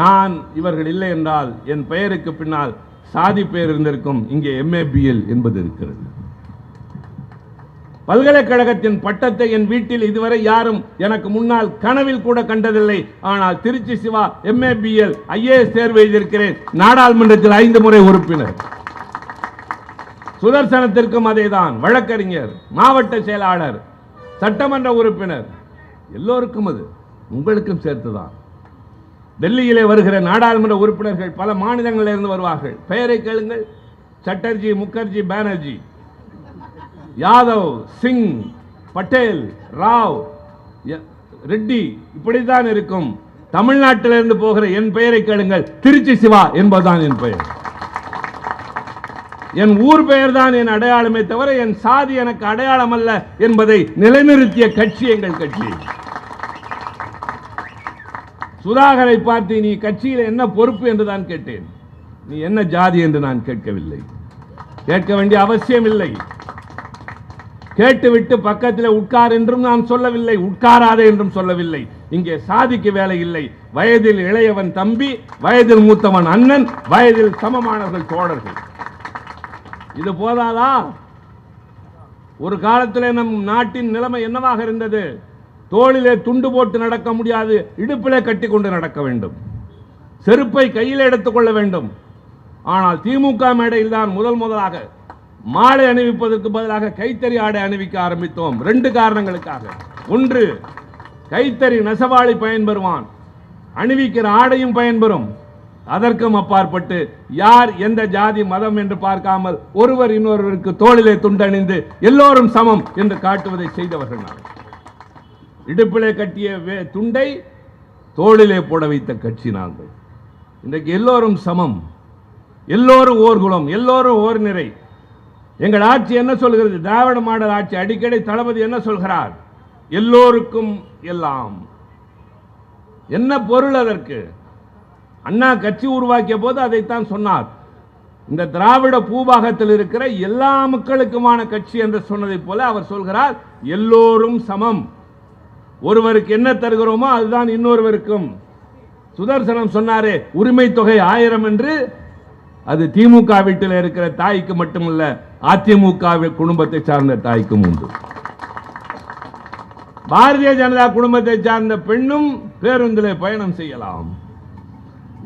நான் இவர்கள் இல்லை என்றால் என் பெயருக்கு பின்னால் சாதி பெயர் இருந்திருக்கும். இங்கே MABL என்பது இருக்கிறது. பல்கலைக்கழகத்தின் பட்டத்தை என் வீட்டில் இதுவரை யாரும் எனக்கு முன்னால் கனவில் கூட கண்டதில்லை. ஆனால் திருச்சி சிவா MABL IAS தேர்வு எழுதியிருக்கிறேன். நாடாளுமன்றத்தில் 5 முறை உறுப்பினர். சுதர்சனத்திற்கும் அதேதான். வழக்கறிஞர், மாவட்ட செயலாளர், சட்டமன்ற உறுப்பினர், எல்லோருக்கும் அது, உங்களுக்கும் சேர்த்துதான். டெல்லியிலே வருகிற நாடாளுமன்ற உறுப்பினர்கள் பல மாநிலங்களில் இருந்து வருவார்கள். பெயரை கேளுங்கள். சட்டர்ஜி, முகர்ஜி, பானர்ஜி, யாதவ், சிங், பட்டேல், ராவ், ரெட்டி, இப்படித்தான் இருக்கும். தமிழ்நாட்டிலிருந்து போகிற என் பெயரை கேளுங்கள். திருச்சி சிவா என்பதுதான் என் பெயர். என் ஊர் பெயர் தான் என் அடையாளமே தவிர என் சாதி எனக்கு அடையாளம் அல்ல என்பதை நிலைநிறுத்திய கட்சி எங்கள் கட்சி. சுதாகரை பார்த்து நீ கட்சியில் என்ன பொறுப்பு என்று தான் கேட்டேன். நீ என்ன ஜாதி என்று நான் கேட்கவில்லை. கேட்க வேண்டிய அவசியம் இல்லை. கேட்டுவிட்டு பக்கத்தில் உட்கார் என்றும் நான் சொல்லவில்லை, உட்காராதே என்றும் சொல்லவில்லை. இங்கே சாதிக்கு வேலை இல்லை. வயதில் இளையவன் தம்பி, வயதில் மூத்தவன் அண்ணன், வயதில் சமமானவர்கள் தோழர்கள். இது போதாதா? ஒரு காலத்தில் நம் நாட்டின் நிலைமை என்னவாக இருந்தது? தோளிலே துண்டு போட்டு நடக்க முடியாது, இடுப்பிலே கட்டி கொண்டு நடக்க வேண்டும். செருப்பை கையில் எடுத்துக்கொள்ள வேண்டும். ஆனால் திமுக மேடையில் தான் முதலாக மாலை அணிவிப்பதற்கு பதிலாக கைத்தறி ஆடை அணிவிக்க ஆரம்பித்தோம். 2 காரணங்களுக்காக. ஒன்று, கைத்தறி நெசவாளி பயன்பெறுவான், அணிவிக்கிற ஆடையும் பயன்பெறும். அதற்கும் அப்பாற்பட்டு யார் எந்த ஜாதி மதம் என்று பார்க்காமல் ஒருவர் இன்னொருவருக்கு தோளிலே துண்டணிந்து எல்லோரும் சமம் என்று காட்டுவதை செய்தவர்கள் நாங்கள். இடுப்பிலே கட்டிய துண்டை தோளிலே போட வைத்த கட்சி நாங்கள். இன்றைக்கு எல்லோரும் சமம், எல்லோரும் ஓர் குலம், எல்லோரும் ஓர் நிறை. எங்கள் ஆட்சி என்ன சொல்கிறது? திராவிட மாடல் ஆட்சி. அடிக்கடி தளபதி என்ன சொல்கிறார்? எல்லோருக்கும் எல்லாம். என்ன பொருள் அதற்கு? அண்ணா கட்சி உருவாக்கிய போது அதைத்தான் சொன்னார். இந்த திராவிட பூபாகத்தில் இருக்கிற எல்லா மக்களுக்குமான கட்சி என்று சொன்னதை போல அவர் சொல்கிறார் எல்லோரும் சமம். ஒருவருக்கு என்ன தருகிறோமோ அதுதான் இன்னொருவருக்கும். சுதர்சனம் சொன்னாரே உரிமை தொகை 1000 என்று, அது திமுக வீட்டில் இருக்கிற தாய்க்கு மட்டுமல்ல, அதிமுக குடும்பத்தை சார்ந்த தாய்க்கும் உண்டு. பாரதிய ஜனதா குடும்பத்தை சார்ந்த பெண்ணும் பேருந்திலே பயணம் செய்யலாம்.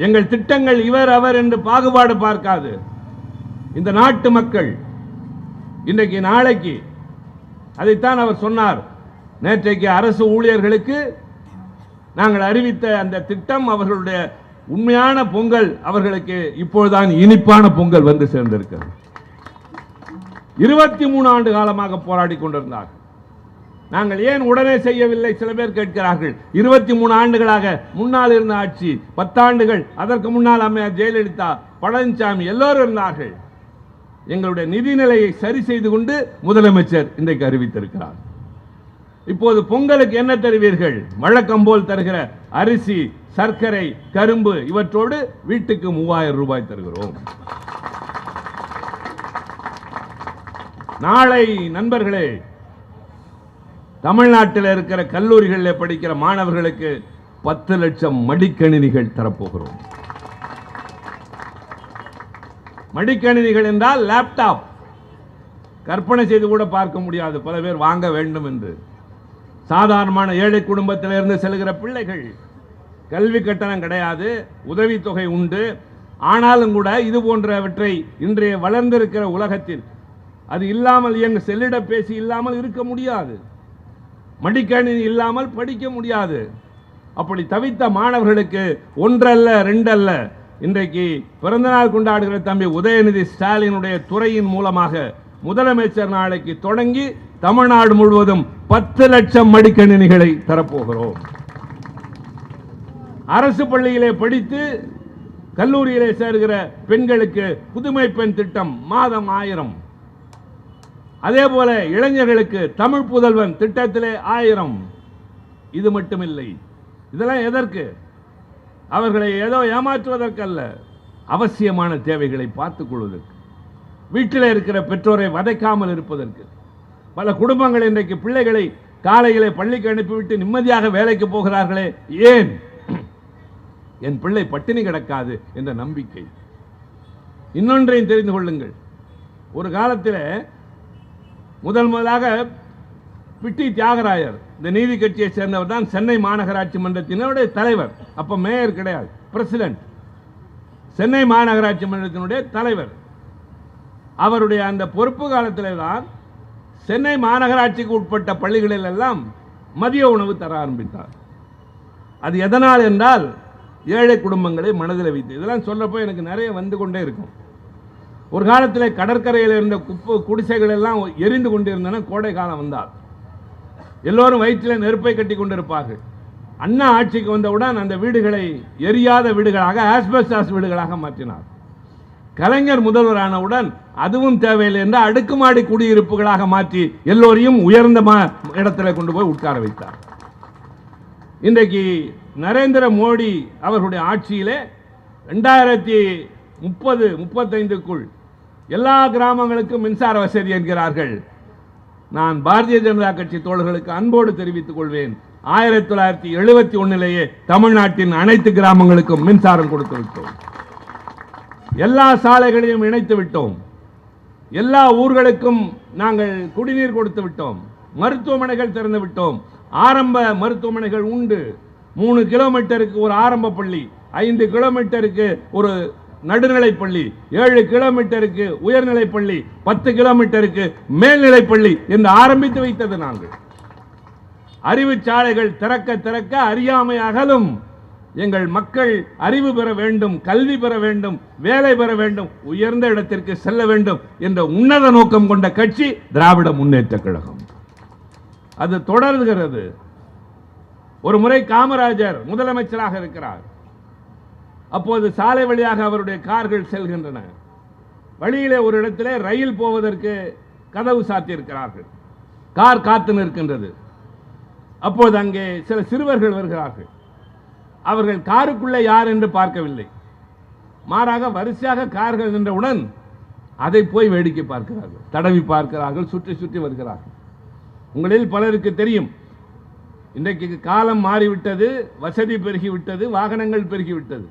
எங்கள் திட்டங்கள் இவர் அவர் என்று பாகுபாடு பார்க்காது. இந்த நாட்டு மக்கள் இன்றைக்கு நாளைக்கு, அதைத்தான் அவர் சொன்னார். நேற்றைக்கு அரசு ஊழியர்களுக்கு நாங்கள் அறிவித்த அந்த திட்டம் அவர்களுடைய உண்மையான பொங்கல் அவர்களுக்கு இப்பொழுதுதான் இனிப்பான பொங்கல் வந்து சேர்ந்திருக்கிறது. 23 ஆண்டு காலமாக போராடி கொண்டிருந்தார். நாங்கள் ஏன் உடனே செய்யவில்லை? சில பேர் கேட்கிறார்கள். 23 ஆண்டுகளாக முன்னால் இருந்த ஆட்சி, 10 ஆண்டுகள் அதற்கு முன்னால் அம்மையார் ஜெயலலிதா, பழனிசாமி எல்லோரும் இருந்தார்கள். எங்களுடைய நிதிநிலையை சரி செய்து கொண்டு முதலமைச்சர் இன்றைக்கு அறிவித்திருக்கிறார். இப்போது பொங்கலுக்கு என்ன தருவீர்கள்? வழக்கம் போல் தருகிற அரிசி, சர்க்கரை, கரும்பு இவற்றோடு வீட்டுக்கு 3000 ரூபாய் தருகிறோம். நாளை நண்பர்களே, தமிழ்நாட்டில் இருக்கிற கல்லூரிகளில் படிக்கிற மாணவர்களுக்கு 10 லட்சம் மடிக்கணினிகள் தரப்போகிறோம். மடிக்கணினிகள் என்றால் லேப்டாப். கற்பனை செய்து கூட பார்க்க முடியாது பல பேர் வாங்க வேண்டும் என்று. சாதாரணமான ஏழை குடும்பத்திலிருந்து செல்கிற பிள்ளைகள், கல்வி கட்டணம் கிடையாது, உதவித்தொகை உண்டு. ஆனாலும் கூட இது போன்றவற்றை இன்றைய வளர்ந்திருக்கிற உலகத்தில் அது இல்லாமல் இயங்க, செல்லிடப்பேசி இல்லாமல் இருக்க முடியாது, மடிக்கணினி இல்லாமல் படிக்க முடியாது. அப்படி தவித்த மாணவர்களுக்கு 1 அல்ல 2 அல்ல, இன்றைக்கு பிறந்தநாள் கொண்டாடுகிற தம்பி உதயநிதி ஸ்டாலினுடைய துறையின் மூலமாக முதலமைச்சர் நாளைக்கு தொடங்கி தமிழ்நாடு முழுவதும் 10 லட்சம் மடிக்கணினிகளை தரப்போகிறோம். அரசு பள்ளியிலே படித்து கல்லூரியிலே சேர்கிற பெண்களுக்கு புதுமை பெண் திட்டம் மாதம் 1000. அதே போல இளைஞர்களுக்கு தமிழ் புதல்வன் திட்டத்திலே 1000. இது மட்டுமில்லை. இதெல்லாம் எதற்கு? அவர்களை ஏதோ ஏமாற்றுவதற்கல்ல, அவசியமான தேவைகளை பார்த்துக் கொள்வதற்கு, வீட்டில் இருக்கிற பெற்றோரை வதைக்காமல் இருப்பதற்கு. பல குடும்பங்கள் இன்றைக்கு பிள்ளைகளை காலையிலே பள்ளிக்கு அனுப்பிவிட்டு நிம்மதியாக வேலைக்கு போகிறார்களே, ஏன்? என் பிள்ளை பட்டினி கிடக்காது என்ற நம்பிக்கை. இன்னொன்றையும் தெரிந்து கொள்ளுங்கள். ஒரு காலத்தில் முதலாக பிட்டி தியாகராயர், இந்த நீதி கட்சியை சேர்ந்தவர் தான் சென்னை மாநகராட்சி மன்றத்தினுடைய தலைவர். அப்ப மேயர் கிடையாது, பிரசிடென்ட். சென்னை மாநகராட்சி மன்றத்தினுடைய தலைவர். அவருடைய அந்த பொறுப்பு காலத்திலே தான் சென்னை மாநகராட்சிக்கு உட்பட்ட பள்ளிகளில் எல்லாம் மதிய உணவு தர ஆரம்பித்தார். அது எதனால் என்றால் ஏழை குடும்பங்களை மனதில் வைத்து. இதெல்லாம் சொல்லப்போ எனக்கு நிறைய வந்து கொண்டே இருக்கும். ஒரு காலத்தில் கடற்கரையில் இருந்த குடிசைகள் எல்லாம் எரிந்து கொண்டிருந்தன. கோடை காலம் வந்தால் எல்லோரும் வயிற்றில் நெருப்பை கட்டி கொண்டிருப்பார்கள். அண்ணா ஆட்சிக்கு வந்தவுடன் அந்த வீடுகளை எரியாத வீடுகளாக, ஆஸ்பெஸ்டாஸ் வீடுகளாக மாற்றினார். கலைஞர் முதல்வரானவுடன் அதுவும் தேவையில்லை என்று அடுக்குமாடி குடியிருப்புகளாக மாற்றி எல்லோரையும் உயர்ந்த இடத்துல கொண்டு போய் உட்கார வைத்தார். இன்றைக்கு நரேந்திர மோடி அவர்களுடைய ஆட்சியிலே 2030-35க்குள் எல்லா கிராமங்களுக்கும் மின்சார வசதி என்கிறார்கள். நான் பாரதிய ஜனதா கட்சி தோழர்களுக்கு அன்போடு தெரிவித்துக் கொள்வேன், 1971லேயே தமிழ்நாட்டின் அனைத்து கிராமங்களுக்கும் மின்சாரம் கொடுத்து விட்டோம். எல்லா சாலைகளையும் இணைத்து விட்டோம். எல்லா ஊர்களுக்கும் நாங்கள் குடிநீர் கொடுத்து விட்டோம். மருத்துவமனைகள் திறந்து விட்டோம். ஆரம்ப மருத்துவமனைகள் உண்டு. 3 கிலோமீட்டருக்கு ஒரு ஆரம்ப பள்ளி, 5 கிலோமீட்டருக்கு ஒரு நடுநிலைப் பள்ளி, 7 கிலோமீட்டருக்கு உயர்நிலைப் பள்ளி, 10 கிலோமீட்டருக்கு மேல்நிலைப் பள்ளி என்று ஆரம்பித்து வைத்தது நாங்கள். அறிவு சாலைகள் திறக்க திறக்க அறியாமை அகலும். எங்கள் மக்கள் அறிவு பெற வேண்டும், கல்வி பெற வேண்டும், வேலை பெற வேண்டும், உயர்ந்த இடத்திற்கு செல்ல வேண்டும் என்ற உன்னத நோக்கம் கொண்ட கட்சி திராவிட முன்னேற்ற கழகம். அது தொடர்கிறது. ஒரு முறை காமராஜர் முதலமைச்சராக இருக்கிறார். அப்போது சாலை வழியாக அவருடைய கார்கள் செல்கின்றன. வழியிலே ஒரு இடத்திலே ரயில் போவதற்கு கதவு சாத்தியிருக்கிறார்கள். கார் காத்து நிற்கின்றது. அப்போது அங்கே சில சிறுவர்கள் வருகிறார்கள். அவர்கள் காருக்குள்ளே யார் என்று பார்க்கவில்லை. மாறாக வரிசையாக கார்கள் நின்றவுடன் அதை போய் வேடிக்கை பார்க்கிறார்கள், தடவி பார்க்கிறார்கள், சுற்றி சுற்றி வருகிறார்கள். உங்களில் பலருக்கு தெரியும், இன்றைக்கு காலம் மாறிவிட்டது, வசதி பெருகிவிட்டது, வாகனங்கள் பெருகிவிட்டது.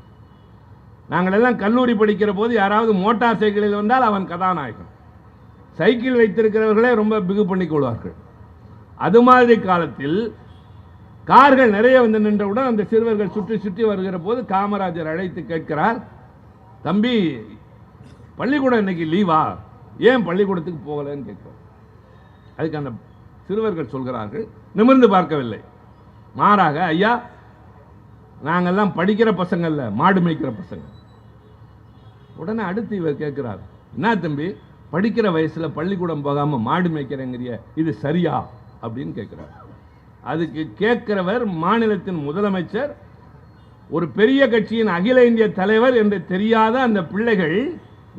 நாங்கள் எல்லாம் கல்லூரி படிக்கிற போது யாராவது மோட்டார் சைக்கிளில் வந்தால் அவன் கதாநாயகன். சைக்கிள் வைத்திருக்கிறவர்களே ரொம்ப பிகு பண்ணிக் கொள்வார்கள். அது மாதிரி காலத்தில் கார்கள் நிறைய வந்து நின்றவுடன் அந்த சிறுவர்கள் சுற்றி சுற்றி வருகிற போது காமராஜர் அழைத்து கேட்கிறார், தம்பி பள்ளிக்கூடம் இன்னைக்கு லீவா, ஏன் பள்ளிக்கூடத்துக்கு போகலன்னு கேட்கிறார். அதுக்கு அந்த சிறுவர்கள் சொல்கிறார்கள், நிமிர்ந்து பார்க்கவில்லை, மாறாக ஐயா நாங்கெல்லாம் படிக்கிற பசங்க இல்ல, மாடு மேய்க்கிற பசங்க. உடனே அடுத்து இவர் கேட்கிறார், என்ன தம்பி படிக்கிற வயசுல பள்ளிக்கூடம் போகாம மாடு மேய்க்கிறேங்கிறிய, இது சரியா அப்படின்னு கேட்கிறார். அதுக்கு கேட்கிறவர் மாநிலத்தின் முதலமைச்சர், ஒரு பெரிய கட்சியின் அகில இந்திய தலைவர் என்று தெரியாத அந்த பிள்ளைகள்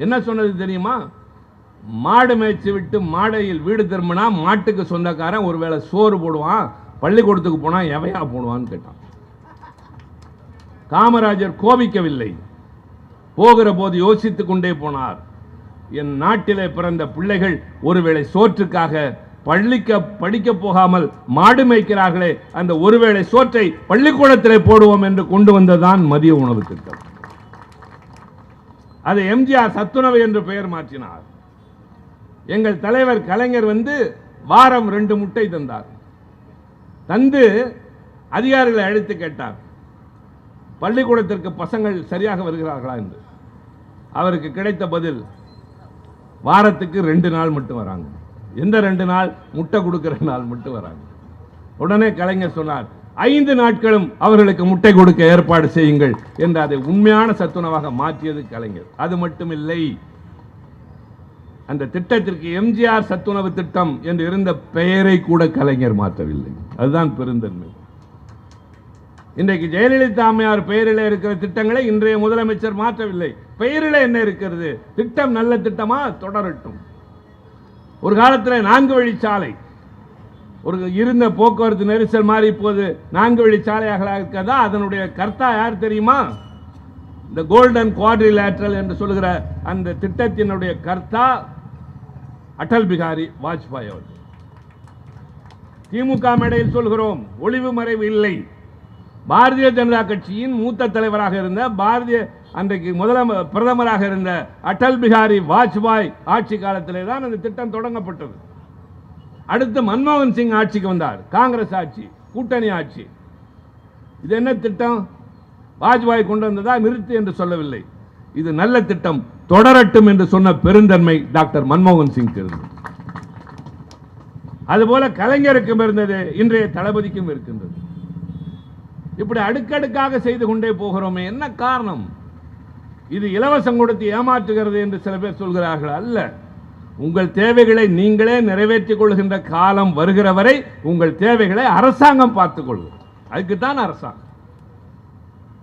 என்ன சொன்னது தெரியுமா? மாடு மேய்ச்சி விட்டு மாடையில் வீடு திரும்பினா மாட்டுக்கு சொந்தக்காரன் ஒருவேளை சோறு போடுவான், பள்ளிக்கூடத்துக்கு போனா எவையா போடுவான்னு கேட்டான். காமராஜர் கோபிக்கவில்லை, போகிற போது யோசித்துக் கொண்டே போனார். என் நாட்டிலே பிறந்த பிள்ளைகள் ஒருவேளை சோற்றுக்காக படிக்க போகாமல் மாடு மேய்க்கிறார்களே, அந்த ஒருவேளை சோற்றை பள்ளிக்கூடத்திலே போடுவோம் என்று கொண்டு வந்ததான் மதிய உணவு திட்டம். அதை எம்ஜிஆர் சத்துணவு என்று பெயர் மாற்றினார். எங்கள் தலைவர் கலைஞர் வாரம் 2 முட்டை தந்தார். தந்து அதிகாரிகளை அழைத்து கேட்டார், பள்ளிக்கூடத்திற்கு பசங்கள் சரியாக வருகிறார்களா என்று. அவருக்கு கிடைத்த பதில், வாரத்துக்கு 2 நாள் மட்டும் வராங்க. எந்த 2 நாள்? முட்டை கொடுக்கிற நாள் மட்டும் வராங்க. உடனே கலைஞர் சொன்னார், 5 நாட்களும் அவர்களுக்கு முட்டை கொடுக்க ஏற்பாடு செய்யுங்கள் என்று அதை உண்மையான சத்துணவாக மாற்றியது கலைஞர். அது மட்டுமில்லை, அந்த திட்டத்திற்கு எம்ஜிஆர் சத்துணவு திட்டம் என்று இருந்த பெயரை கூட கலைஞர் மாற்றவில்லை. அதுதான் பெருந்தன்மை. இன்றைக்கு ஜெயலலிதா அம்மையார் பெயரிலே இருக்கிற திட்டங்களை இன்றைய முதலமைச்சர் மாற்றவில்லை. பெயரிலே என்ன இருக்கிறது? திட்டம் நல்ல திட்டமா? தொடரட்டும். ஒரு காலத்தில் 4 வழிச்சாலை இருந்த போக்குவரத்து நெரிசல் மாறி இப்போது 4 வழிச்சாலையாக இருக்கிறதா? அதனுடைய கர்த்தா யார் தெரியுமா? இந்த கோல்டன் குவாட்ரிலேட்டரல் என்று சொல்லுகிற அந்த திட்டத்தினுடைய கர்த்தா அடல் பிகாரி வாஜ்பாய் அவர்கள். திமுக மேடையில் சொல்கிறோம், ஒளிவு மறைவு இல்லை. பாரதிய ஜனதா கட்சியின் மூத்த தலைவராக இருந்த அன்றைக்கு பிரதமராக இருந்த அடல் பிகாரி வாஜ்பாய் ஆட்சி காலத்திலே தான் அந்த திட்டம் தொடங்கப்பட்டது. அடுத்து மன்மோகன் சிங் ஆட்சிக்கு வந்தார். காங்கிரஸ் ஆட்சி, கூட்டணி ஆட்சி. இது என்ன திட்டம்? வாஜ்பாய் கொண்டு வந்ததா? நிறுத்து என்று சொல்லவில்லை. இது நல்ல திட்டம், தொடரட்டும் என்று சொன்ன பெருந்தன்மை டாக்டர் மன்மோகன் சிங் இருந்தது. அதுபோல கலைஞருக்கும் இருந்தது, இன்றைய தளபதிக்கும் இருக்கின்றது. இப்படி அடுக்கடுக்காக செய்து கொண்டே போகிறோமே, என்ன காரணம்? இது இலவசம் கொடுத்து ஏமாற்றுகிறது என்று சில பேர் சொல்கிறார்கள். அல்ல, உங்கள் தேவைகளை நீங்களே நிறைவேற்றிக் கொள்கின்ற காலம் வருகிற வரை உங்கள் தேவைகளை அரசாங்கம் பார்த்துக் கொள்ளும். அதுக்குத்தான் அரசாங்கம்.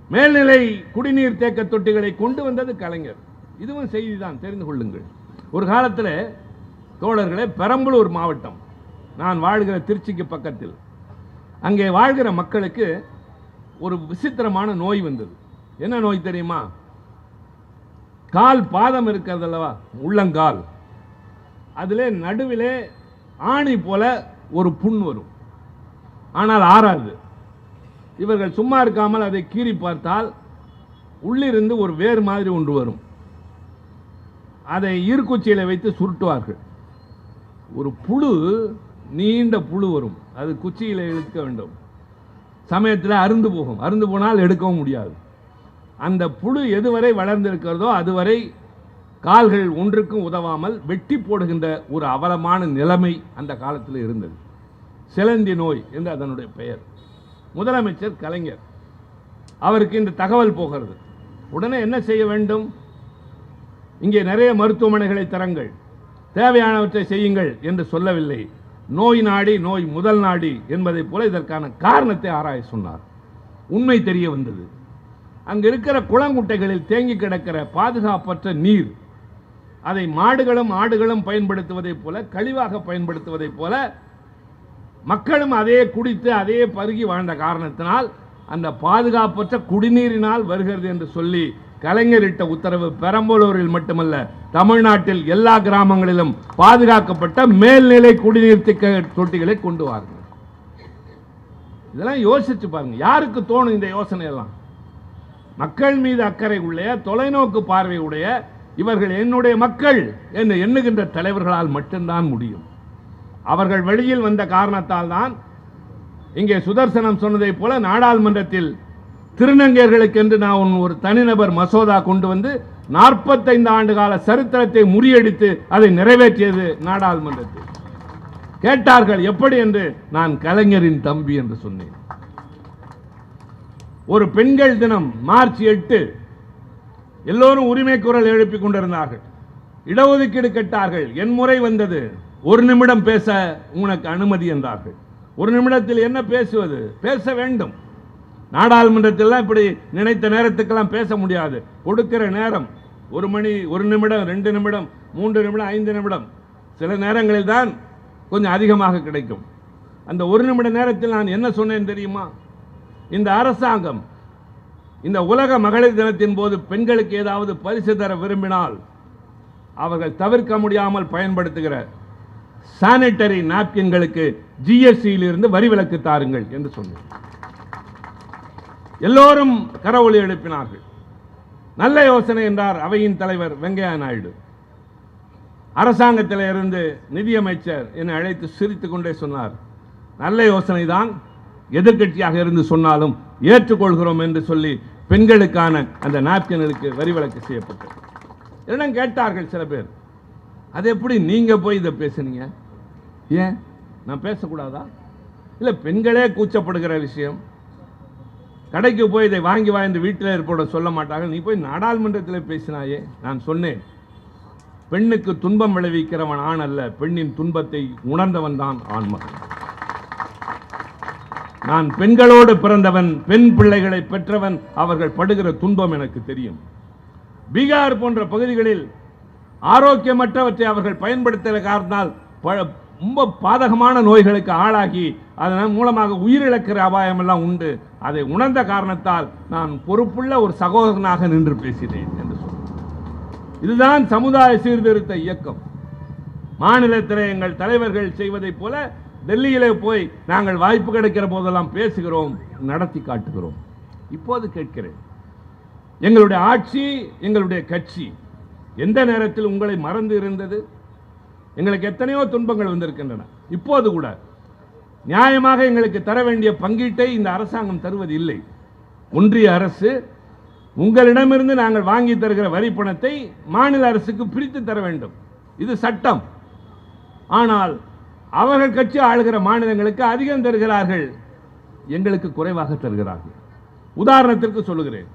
மேல்நிலை குடிநீர் தேக்க தொட்டிகளை கொண்டு வந்தது கலைஞர். இதுவும் செய்திதான், தெரிந்து கொள்ளுங்கள். ஒரு காலத்தில் தோழர்களே, பெரம்பலூர் மாவட்டம், நான் வாழ்கிற திருச்சிக்கு பக்கத்தில், அங்கே வாழ்கிற மக்களுக்கு ஒரு விசித்திரமான நோய் வந்தது. என்ன நோய் தெரியுமா? கால் பாதம் இருக்கிறது அல்லவா, உள்ளங்கால், அதிலே நடுவிலே ஆணி போல ஒரு புண் வரும், ஆனால் ஆறாது. இவர்கள் சும்மா இருக்காமல் அதை கீறி பார்த்தால் உள்ளிருந்து ஒரு வேர் மாதிரி ஒன்று வரும். அதை ஈர்க்குச்சியில வைத்து சுருட்டுவார்கள். ஒரு புழு, நீண்ட புழு வரும், அது குச்சியில இழுக்க வேண்டும். சமயத்தில் அருந்து போகும், அருந்து போனால் எடுக்கவும் முடியாது. அந்த புழு எதுவரை வளர்ந்திருக்கிறதோ அதுவரை கால்கள் ஒன்றுக்கும் உதவாமல் வெட்டி போடுகின்ற ஒரு அவலமான நிலைமை அந்த காலத்தில் இருந்தது. சிலந்தி நோய் என்று அதனுடைய பெயர். முதலமைச்சர் கலைஞர், அவருக்கு இந்த தகவல் போகிறது. உடனே என்ன செய்ய வேண்டும்? இங்கே நிறைய மருத்துவமனைகளை தரங்கள், தேவையானவற்றை செய்யுங்கள் என்று சொல்லவில்லை. நோய் நாடி நோய் முதல் நாடி என்பதை போல இதற்கான காரணத்தை ஆராய சொன்னார். உண்மை தெரிய வந்தது. அங்கு இருக்கிற குளங்குட்டைகளில் தேங்கி கிடக்கிற பாதுகாப்பற்ற நீர், அதை மாடுகளும் ஆடுகளும் பயன்படுத்துவதைப் போல, கழிவாக பயன்படுத்துவதைப் போல மக்களும் அதே குடித்து அதே பருகி வாழ்ந்த காரணத்தினால் அந்த பாதுகாப்பற்ற குடிநீரினால் வருகிறது என்று சொல்லி கலைஞரிட்ட உத்தரவு பெரம்பலூரில் மட்டுமல்ல, தமிழ்நாட்டில் எல்லா கிராமங்களிலும் பாதுகாக்கப்பட்ட மேல்நிலை குடிநீர் தொட்டிகளை கொண்டு வாருங்கள். இதெல்லாம் யோசிச்சு பாருங்க. யாருக்கு தோணும் இந்த யோசனை எல்லாம்? மக்கள் மீது அக்கறை உடைய, தொலைநோக்கு பார்வை உடைய இவர்கள் என்னுடைய மக்கள் என்று எண்ணுகின்ற தலைவர்களால் மட்டும்தான் முடியும். அவர்கள் வெளியில் வந்த காரணத்தால் தான் இங்கே சுதர்சனம் சொன்னதை போல நாடாளுமன்றத்தில் திருநங்கையர்களுக்கு என்று நான் ஒரு தனிநபர் மசோதா கொண்டு வந்து 45 ஆண்டு கால சரித்திரத்தை முறியடித்து அதை நிறைவேற்றியது நாடாளுமன்றத்தில். கேட்டார்கள் எப்படி என்று, நான் கலைஞரின் தம்பி என்று சொன்னேன். ஒரு பெண்கள் தினம் மார்ச் 8, எல்லோரும் உரிமை குரல் எழுப்பிக் கொண்டிருந்தார்கள். இடஒதுக்கீடு கேட்டார்கள். என் முறை வந்தது. 1 நிமிடம் பேச உனக்கு அனுமதி என்றார்கள். 1 நிமிடத்தில் என்ன பேசுவது? பேச வேண்டும். நாடாளுமன்றத்தில் இப்படி நினைத்த நேரத்துக்கெல்லாம் பேச முடியாது. கொடுக்கிற நேரம் 1 மணி 1 நிமிடம் 2 நிமிடம் 3 நிமிடம் 5 நிமிடம், சில நேரங்களில் தான் கொஞ்சம் அதிகமாக கிடைக்கும். அந்த 1 நிமிட நேரத்தில் நான் என்ன சொன்னேன் தெரியுமா? இந்த அரசாங்கம் இந்த உலக மகளிர் தினத்தின் போது பெண்களுக்கு ஏதாவது பரிசு தர விரும்பினால் அவர்கள் தவிர்க்க முடியாமல் பயன்படுத்துகிற சானிட்டரி நாப்கின்களுக்கு ஜிஎஸ்டியில் இருந்து வரி விலக்கு தாருங்கள் என்று சொன்னேன். எல்லோரும் கரவொலி எழுப்பினார்கள். நல்ல யோசனை என்றார் அவையின் தலைவர் வெங்கையா நாயுடு. அரசாங்கத்தில் இருந்து நிதியமைச்சர் என்னை அழைத்து சிரித்துக் கொண்டே சொன்னார், நல்ல யோசனை தான், எதிர்க்கட்சியாக இருந்து சொன்னாலும் ஏற்றுக்கொள்கிறோம் என்று சொல்லி பெண்களுக்கான அந்த நாப்கின்களுக்கு வரி விலக்கு செய்யப்பட்டது. என்னிடம் கேட்டார்கள் சில பேர், அது எப்படி நீங்க போய் இதை பேசுனீங்க? ஏன் நான் பேசக்கூடாதா? இல்லை, பெண்களே கூச்சப்படுகிற விஷயம், கடைக்கு போய் இதை வாங்கி வா என்று வீட்டில் இருப்போட சொல்ல மாட்டார்கள், நீ போய் நாடாளுமன்றத்தில் பேசினாயே. நான் சொன்னேன், பெண்ணுக்கு துன்பம் விளைவிக்கிறவன் ஆண் அல்ல, பெண்ணின் துன்பத்தை உணர்ந்தவன் தான் ஆண்மகன். நான் பெண்களோடு பிறந்தவன், பெண் பிள்ளைகளை பெற்றவன், அவர்கள் படுகிற துன்பம் எனக்கு தெரியும். பீகார் போன்ற பகுதிகளில் ஆரோக்கியமற்றவற்றை அவர்கள் பயன்படுத்திய காரணத்தால் ரொம்ப பாதகமான நோய்களுக்கு ஆளாகி அதன் மூலமாக உயிரிழக்கிற அபாயம் எல்லாம் உண்டு. அதை உணர்ந்த காரணத்தால் நான் பொறுப்புள்ள ஒரு சகோதரனாக நின்று பேசினேன் என்று சொன்னேன். இதுதான் சமுதாய சீர்திருத்த இயக்கம். மாநிலத்தில் எங்கள் தலைவர்கள் செய்வதைப் போல டெல்லியிலே போய் நாங்கள் வாய்ப்பு கிடைக்கிற போதெல்லாம் பேசுகிறோம், நடத்தி காட்டுகிறோம். இப்போது கேட்கிறேன், எங்களுடைய ஆட்சி, எங்களுடைய கட்சி எந்த நேரத்தில் உங்களை மறந்து இருந்தது? எங்களுக்கு எத்தனையோ துன்பங்கள் வந்திருக்கின்றன. இப்போது கூட நியாயமாக எங்களுக்கு தர வேண்டிய பங்கீட்டை இந்த அரசாங்கம் தருவது இல்லை. ஒன்றிய அரசு உங்களிடமிருந்து நாங்கள் வாங்கி தருகிற வரி பணத்தை மாநில அரசுக்கு பிரித்து தர வேண்டும், இது சட்டம். ஆனால் அவர்கள் கட்சி ஆளுகிற மாநிலங்களுக்கு அதிகம் தருகிறார்கள், எங்களுக்கு குறைவாக தருகிறார்கள். உதாரணத்திற்கு சொல்லுகிறேன்,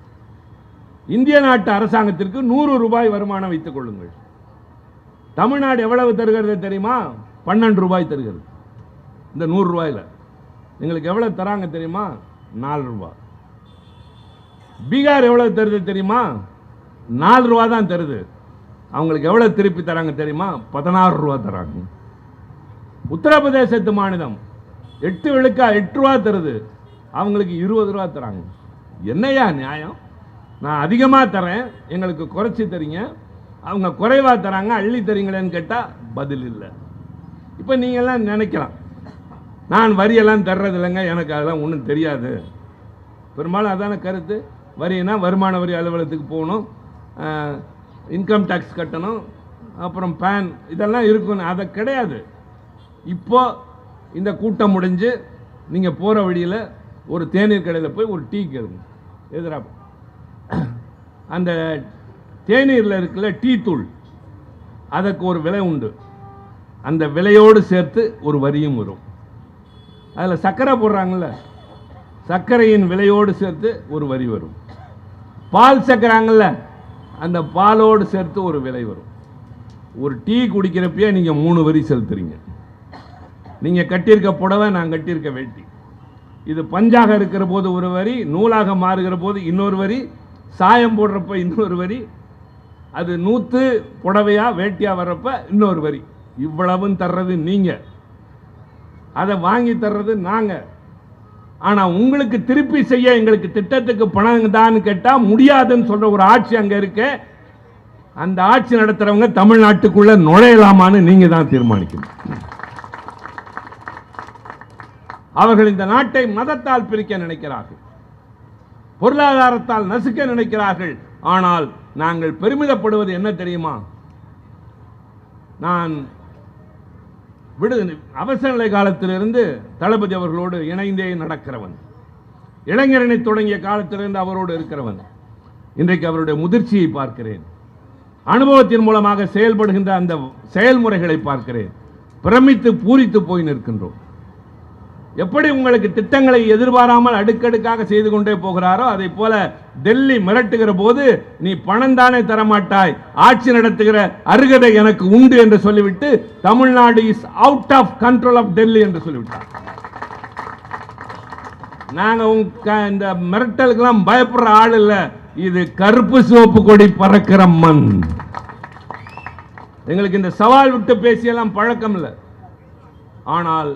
இந்திய நாட்டு அரசாங்கத்திற்கு 100 ரூபாய் வருமானம் வைத்துக் கொள்ளுங்கள். தமிழ்நாடு எவ்வளவு தருகிறது தெரியுமா? 12 ரூபாய் தருகிறது. இந்த 100 ரூபாயில் எங்களுக்கு எவ்வளவு தராங்க தெரியுமா? 4 ரூபாய். பீகார் எவ்வளவு தருது தெரியுமா? 4 ரூபாய் தான் தருது. அவங்களுக்கு எவ்வளவு திருப்பி தராங்க தெரியுமா? 16 ரூபாய் தராங்க. உத்தரப்பிரதேசத்து மாநிலம் 8 ரூபாய் தருது, அவங்களுக்கு 20 ரூபாய் தராங்க. என்னையா நியாயம்? நான் அதிகமாக தரேன், எங்களுக்கு குறைச்சி தரீங்க, அவங்க குறைவாக தராங்க, அள்ளி தரீங்களேன்னு கேட்டால் பதில் இல்லை. இப்போ நீங்கள்லாம் நினைக்கலாம், நான் வரியெல்லாம் தர்றது இல்லைங்க, எனக்கு அதெல்லாம் ஒன்றும் தெரியாது. பெரும்பாலும் அதான கருத்து. வரினா வருமான வரி அலுவலகத்துக்கு போகணும், இன்கம் டேக்ஸ் கட்டணும், அப்புறம் பேன் இதெல்லாம் இருக்கும். அதை கிடையாது. இப்போ இந்த கூட்டம் முடிஞ்சு நீங்கள் போகிற வழியில் ஒரு தேநீர் கடையில் போய் ஒரு டீ கேளுங்க. எதிராக அந்த தேநீரில் இருக்கிற டீ தூள், அதற்கு ஒரு விலை உண்டு. அந்த விலையோடு சேர்த்து ஒரு வரியும் வரும். அதில் சர்க்கரை போடுறாங்கல்ல, சர்க்கரையின் விலையோடு சேர்த்து ஒரு வரி வரும். பால் சேர்க்குறாங்கல்ல, அந்த பாலோடு சேர்த்து ஒரு விலை வரும். ஒரு டீ குடிக்கிறப்பயே நீங்கள் 3 வரி செலுத்துறீங்க. நீங்கள் கட்டியிருக்க புடவை, நான் கட்டியிருக்க வேட்டி. இது பஞ்சாக இருக்கிற போது ஒரு வரி, நூலாக மாறுகிற போது இன்னொரு வரி, சாயம் போடுறப்ப இன்னொரு வரி, அது நூத்து புடவையா வேட்டியா வர்றப்ப இன்னொரு வரி. இவ்வளவும் தர்றது நீங்க, அதை வாங்கி தர்றது நாங்க. ஆனா உங்களுக்கு திருப்பி செய்ய எங்களுக்கு திட்டத்துக்கு பணம் தான் கேட்டா முடியாதுன்னு சொல்ற ஒரு ஆட்சி அங்க இருக்கு. அந்த ஆட்சி நடத்துறவங்க தமிழ்நாட்டுக்குள்ள நுழையலாமான்னு நீங்க தான் தீர்மானிக்கணும். அவர்கள் இந்த நாட்டை மதத்தால் பிரிக்க நினைக்கிறார்கள், பொருளாதாரத்தால் நசுக்க நினைக்கிறார்கள். ஆனால் நாங்கள் பெருமிதப்படுவது என்ன தெரியுமா? நான் அவசர நிலை காலத்திலிருந்து தளபதி அவர்களோடு இணைந்தே நடக்கிறவன், இளைஞரணி தொடங்கிய காலத்திலிருந்து அவரோடு இருக்கிறவன். இன்றைக்கு அவருடைய முதிர்ச்சியை பார்க்கிறேன், அனுபவத்தின் மூலமாக செயல்படுகின்ற அந்த செயல்முறைகளை பார்க்கிறேன். பிரமித்து பூரித்து போய் நிற்கின்றோம். எப்படி உங்களுக்கு திட்டங்களை எதிர்பாராமல் அடுக்கடுக்காக செய்து கொண்டே போகிறாரோ அதை போல டெல்லி மிரட்டுகிற போது நீ பணம் தானே தரமாட்டாய், ஆட்சி நடத்துகிற அருகதை எனக்கு உண்டு என்று சொல்லிவிட்டு Tamil Nadu is out of control of Delhi என்று சொல்லிவிட்டார். நாங்க இந்த மிரட்டலுக்கெல்லாம் பயப்படுற ஆள் இல்ல, இது கருப்பு சிவப்பு கொடி பறக்கிற மண். எங்களுக்கு இந்த சவால் விட்டு பேசியெல்லாம் பழக்கம் இல்லை. ஆனால்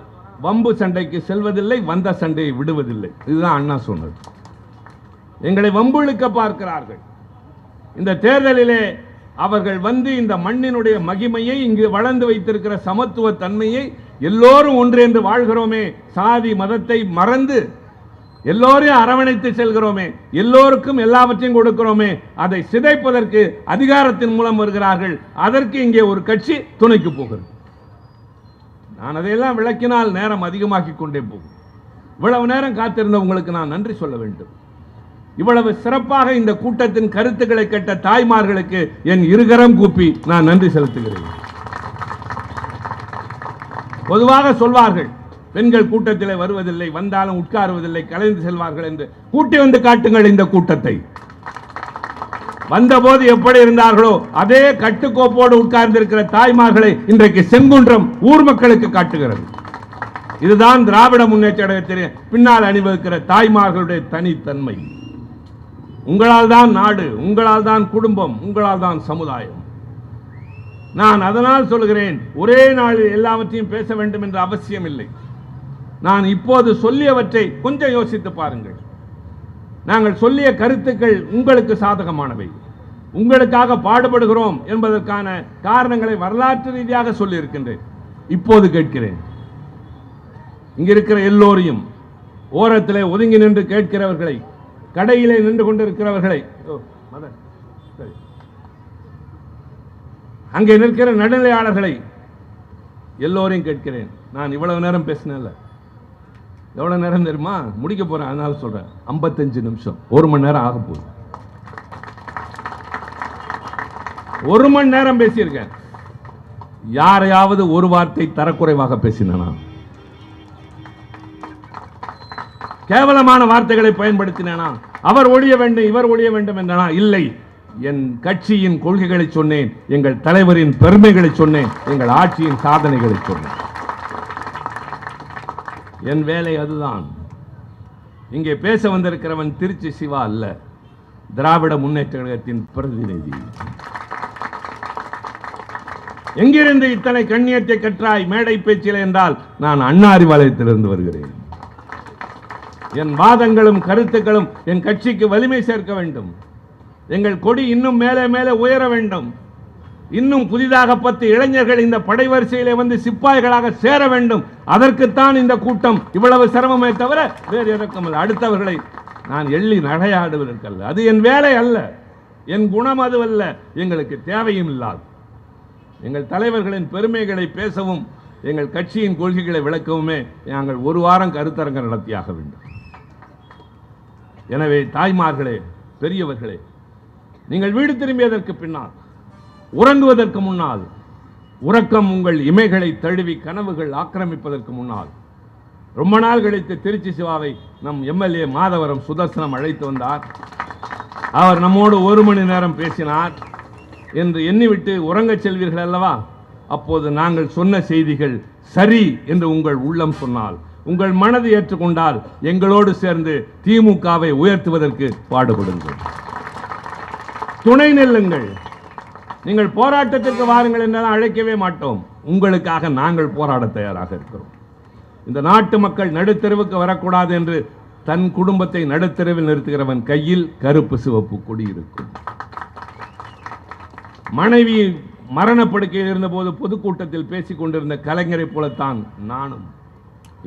வம்பு சண்டைக்கு செல்வதில்லை, வந்த சண்டையை விடுவதில்லை. இதுதான் அண்ணா சொன்னது. எங்களை வம்புழுக்க பார்க்கிறார்கள். இந்த தேர்தலிலே அவர்கள் வந்து இந்த மண்ணினுடைய மகிமையை, இங்கு வளர்ந்து வைத்திருக்கிற சமத்துவ தன்மையை, எல்லோரும் ஒன்று என்று வாழ்கிறோமே, சாதி மதத்தை மறந்து எல்லோரையும் அரவணைத்து செல்கிறோமே, எல்லோருக்கும் எல்லாவற்றையும் கொடுக்கிறோமே, அதை சிதைப்பதற்கு அதிகாரத்தின் மூலம் வருகிறார்கள். அதற்கு இங்கே ஒரு கட்சி துணைக்கு போகிறது. நான் அதையெல்லாம் விளக்கினால் நேரம் அதிகமாக்கி கொண்டே போகும். இவ்வளவு நேரம் காத்திருந்தவங்களுக்கு நான் நன்றி சொல்ல வேண்டும். இவ்வளவு சிறப்பாக இந்த கூட்டத்தின் கருத்துக்களை கேட்ட தாய்மார்களுக்கு என் இருகரம் கூப்பி நான் நன்றி செலுத்துகிறேன். பொதுவாக சொல்வார்கள், பெண்கள் கூட்டத்தில் வருவதில்லை, வந்தாலும் உட்காருவதில்லை, கலைந்து செல்வார்கள் என்று. கூட்டி வந்து காட்டுங்கள் இந்த கூட்டத்தை. வந்தபோது எப்படி இருந்தார்களோ அதே கட்டுக்கோப்போடு உட்கார்ந்திருக்கிற தாய்மார்களை இன்றைக்கு செங்குன்றம் ஊர் மக்களுக்கு காட்டுகிறது. இதுதான் திராவிட முன்னேற்ற கழகத்தின் பின்னால் அணிவகுக்கிற தாய்மார்களுடைய தனித்தன்மை. உங்களால் தான் நாடு, உங்களால் தான் குடும்பம், உங்களால் தான் சமுதாயம். நான் அதனால் சொல்கிறேன், ஒரே நாளில் எல்லாவற்றையும் பேச வேண்டும் என்ற அவசியம் இல்லை. நான் இப்போது சொல்லியவற்றை கொஞ்சம் யோசித்து பாருங்கள். நாங்கள் சொல்லிய கருத்துக்கள் உங்களுக்கு சாதகமானவை. உங்களுக்காக பாடுபடுகிறோம் என்பதற்கான காரணங்களை வரலாற்று ரீதியாக சொல்லியிருக்கின்றேன். இப்போது கேட்கிறேன், இங்கிருக்கிற எல்லோரையும், ஓரத்திலே ஒதுங்கி நின்று கேட்கிறவர்களை, கடையிலே நின்று கொண்டிருக்கிறவர்களை, அங்கே நிற்கிற நடுநிலையாளர்களை எல்லோரையும் கேட்கிறேன். நான் இவ்வளவு நேரம் பேசினேன்ல, எவ்வளவு நேரம் தெரியுமா? முடிக்க போறேன், அதனால சொல்றேன். 55 நிமிஷம், 1 மணி நேரம் ஆக போகுது. 1 மணி நேரம் பேசியிருக்கேன். யாரையாவது ஒரு வார்த்தை தரக்குறைவாக பேசினா? கேவலமான வார்த்தைகளை பயன்படுத்தினா? அவர் ஒழிய வேண்டும், இவர் ஒழிய வேண்டும் என்றனா? இல்லை. என் கட்சியின் கொள்கைகளை சொன்னேன், எங்கள் தலைவரின் பெருமைகளை சொன்னேன், எங்கள் ஆட்சியின் சாதனைகளை சொன்னேன். என் வேலை அதுதான். இங்கே பேச வந்திருக்கிறவன் திருச்சி சிவா அல்ல, திராவிட முன்னேற்ற கழகத்தின் பிரதிநிதி. எங்கிருந்து இத்தனை கண்ணியத்தை கற்றாய் மேடை பேச்சில் என்றால், நான் அண்ணா அறிவாலயத்திலிருந்து வருகிறேன். என் வாதங்களும் கருத்துக்களும் என் கட்சிக்கு வலிமை சேர்க்க வேண்டும். எங்கள் கொடி இன்னும் மேலே மேலே உயர வேண்டும். இன்னும் புதிதாக 10 இளைஞர்கள் இந்த படைவரிசையிலே வந்து சிப்பாய்களாக சேர வேண்டும். அதற்குத்தான் இந்த கூட்டம் இவ்வளவு சிரமமே தவிர வேறு எதற்கும் அல்ல. அடுத்தவர்களை நான் எள்ளி நகையாடுவதற்கல்ல. அது என் வேலை அல்ல, என் குணம் அதுவல்ல, எங்களுக்கு தேவையும் இல்லாது. எங்கள் தலைவர்களின் பெருமைகளை பேசவும், எங்கள் கட்சியின் கொள்கைகளை விளக்கவுமே நாங்கள் 1 வாரம் கருத்தரங்கம் நடத்தியாக வேண்டும். எனவே தாய்மார்களே, பெரியவர்களே, நீங்கள் வீடு திரும்பியதற்கு பின்னால், உறங்குவதற்கு முன்னால், உறக்கம் உங்கள் இமைகளை தழுவி கனவுகள் ஆக்கிரமிப்பதற்கு முன்னால், ரொம்ப நாள் கழித்து திருச்சி சிவாவை நம் எம்எல்ஏ மாதவரம் சுதர்சனம் அழைத்து வந்தார். அவர் நம்மோடு 1 மணி நேரம் பேசினார் என்று எண்ணிவிட்டு உறங்கச் செல்வீர்கள் அல்லவா? அப்போது நாங்கள் சொன்ன செய்திகள் சரி என்று உங்கள் உள்ளம் சொன்னால், உங்கள் மனதை ஏற்றுக்கொண்டால், எங்களோடு சேர்ந்து திமுகவை உயர்த்துவதற்கு பாடுபடுங்கள், துணை நெல்லுங்கள். நீங்கள் போராட்டத்திற்கு வாருங்கள் என்றால் அழைக்கவே மாட்டோம். உங்களுக்காக நாங்கள் போராட தயாராக இருக்கிறோம். இந்த நாட்டு மக்கள் நடுத்தெருவுக்கு வரக்கூடாது என்று தன் குடும்பத்தை நடுத்தெருவில் நிறுத்துகிறவன் கையில் கருப்பு சிவப்பு கொடி இருக்கும். மனைவி மரணப்படுக்கையில் இருந்தபோது பொதுக்கூட்டத்தில் பேசிக் கொண்டிருந்த கலைஞரை போலத்தான் நானும்.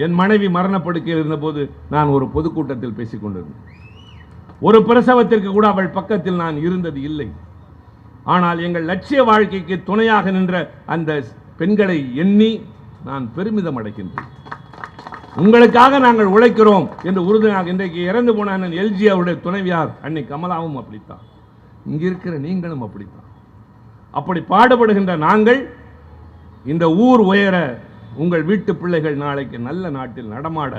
என் மனைவி மரணப்படுக்கையில் இருந்தபோது நான் ஒரு பொதுக்கூட்டத்தில் பேசிக் கொண்டிருந்தேன். ஒரு பிரசவத்திற்கு கூட அவள் பக்கத்தில் நான் இருந்தது இல்லை. ஆனால் எங்கள் லட்சிய வாழ்க்கைக்கு துணையாக நின்ற அந்த பெண்களை எண்ணி நான் பெருமிதம் அடைகின்றேன். உங்களுக்காக நாங்கள் உழைக்கிறோம் என்று உறுதியாக. இன்றைக்கு இறந்து போன அண்ணன் எல்ஜி அவருடைய துணைவியார் அன்னை கமலாவும் அப்படித்தான். இங்க இருக்கிற நீங்களும் அப்படித்தான். அப்படி பாடுபடுகின்ற நாங்கள் இந்த ஊர் உயர, உங்கள் வீட்டு பிள்ளைகள் நாளைக்கு நல்ல நாட்டில் நடமாட,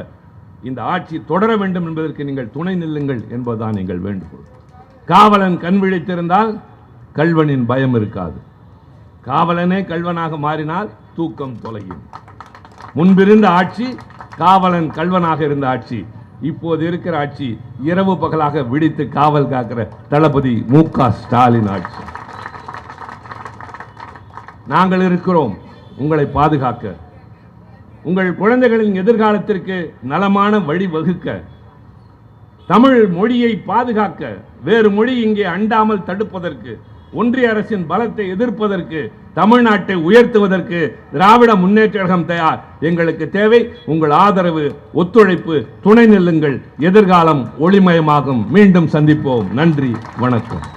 இந்த ஆட்சி தொடர வேண்டும் என்பதற்கு நீங்கள் துணை நில்லுங்கள் என்பதுதான் எங்கள் வேண்டுகோள். காவலன் கண் விழித்திருந்தால் கள்வனின் பயம் இருக்காது. காவலனே கள்வனாக மாறினால் தூக்கம் தொலையும். முன்பிருந்த ஆட்சி காவலன் கள்வனாக இருந்த ஆட்சி. இப்போது இருக்கிற ஆட்சி இரவு பகலாக விழித்து காவல் காக்கிற தளபதி மு.க. ஸ்டாலின் ஆட்சி. நாங்கள் இருக்கிறோம் உங்களை பாதுகாக்க, உங்கள் குழந்தைகளின் எதிர்காலத்திற்கு நலமான வழி வகுக்க, தமிழ் மொழியை பாதுகாக்க, வேறு மொழி இங்கே அண்டாமல் தடுப்பதற்கு, ஒன்றிய அரசின் பலத்தை எதிர்ப்பதற்கு, தமிழ்நாட்டை உயர்த்துவதற்கு திராவிட முன்னேற்ற கழகம் தயார். எங்களுக்கு தேவை உங்கள் ஆதரவு, ஒத்துழைப்பு. துணை நில்லுங்கள். எதிர்காலம் ஒளிமயமாகும். மீண்டும் சந்திப்போம். நன்றி, வணக்கம்.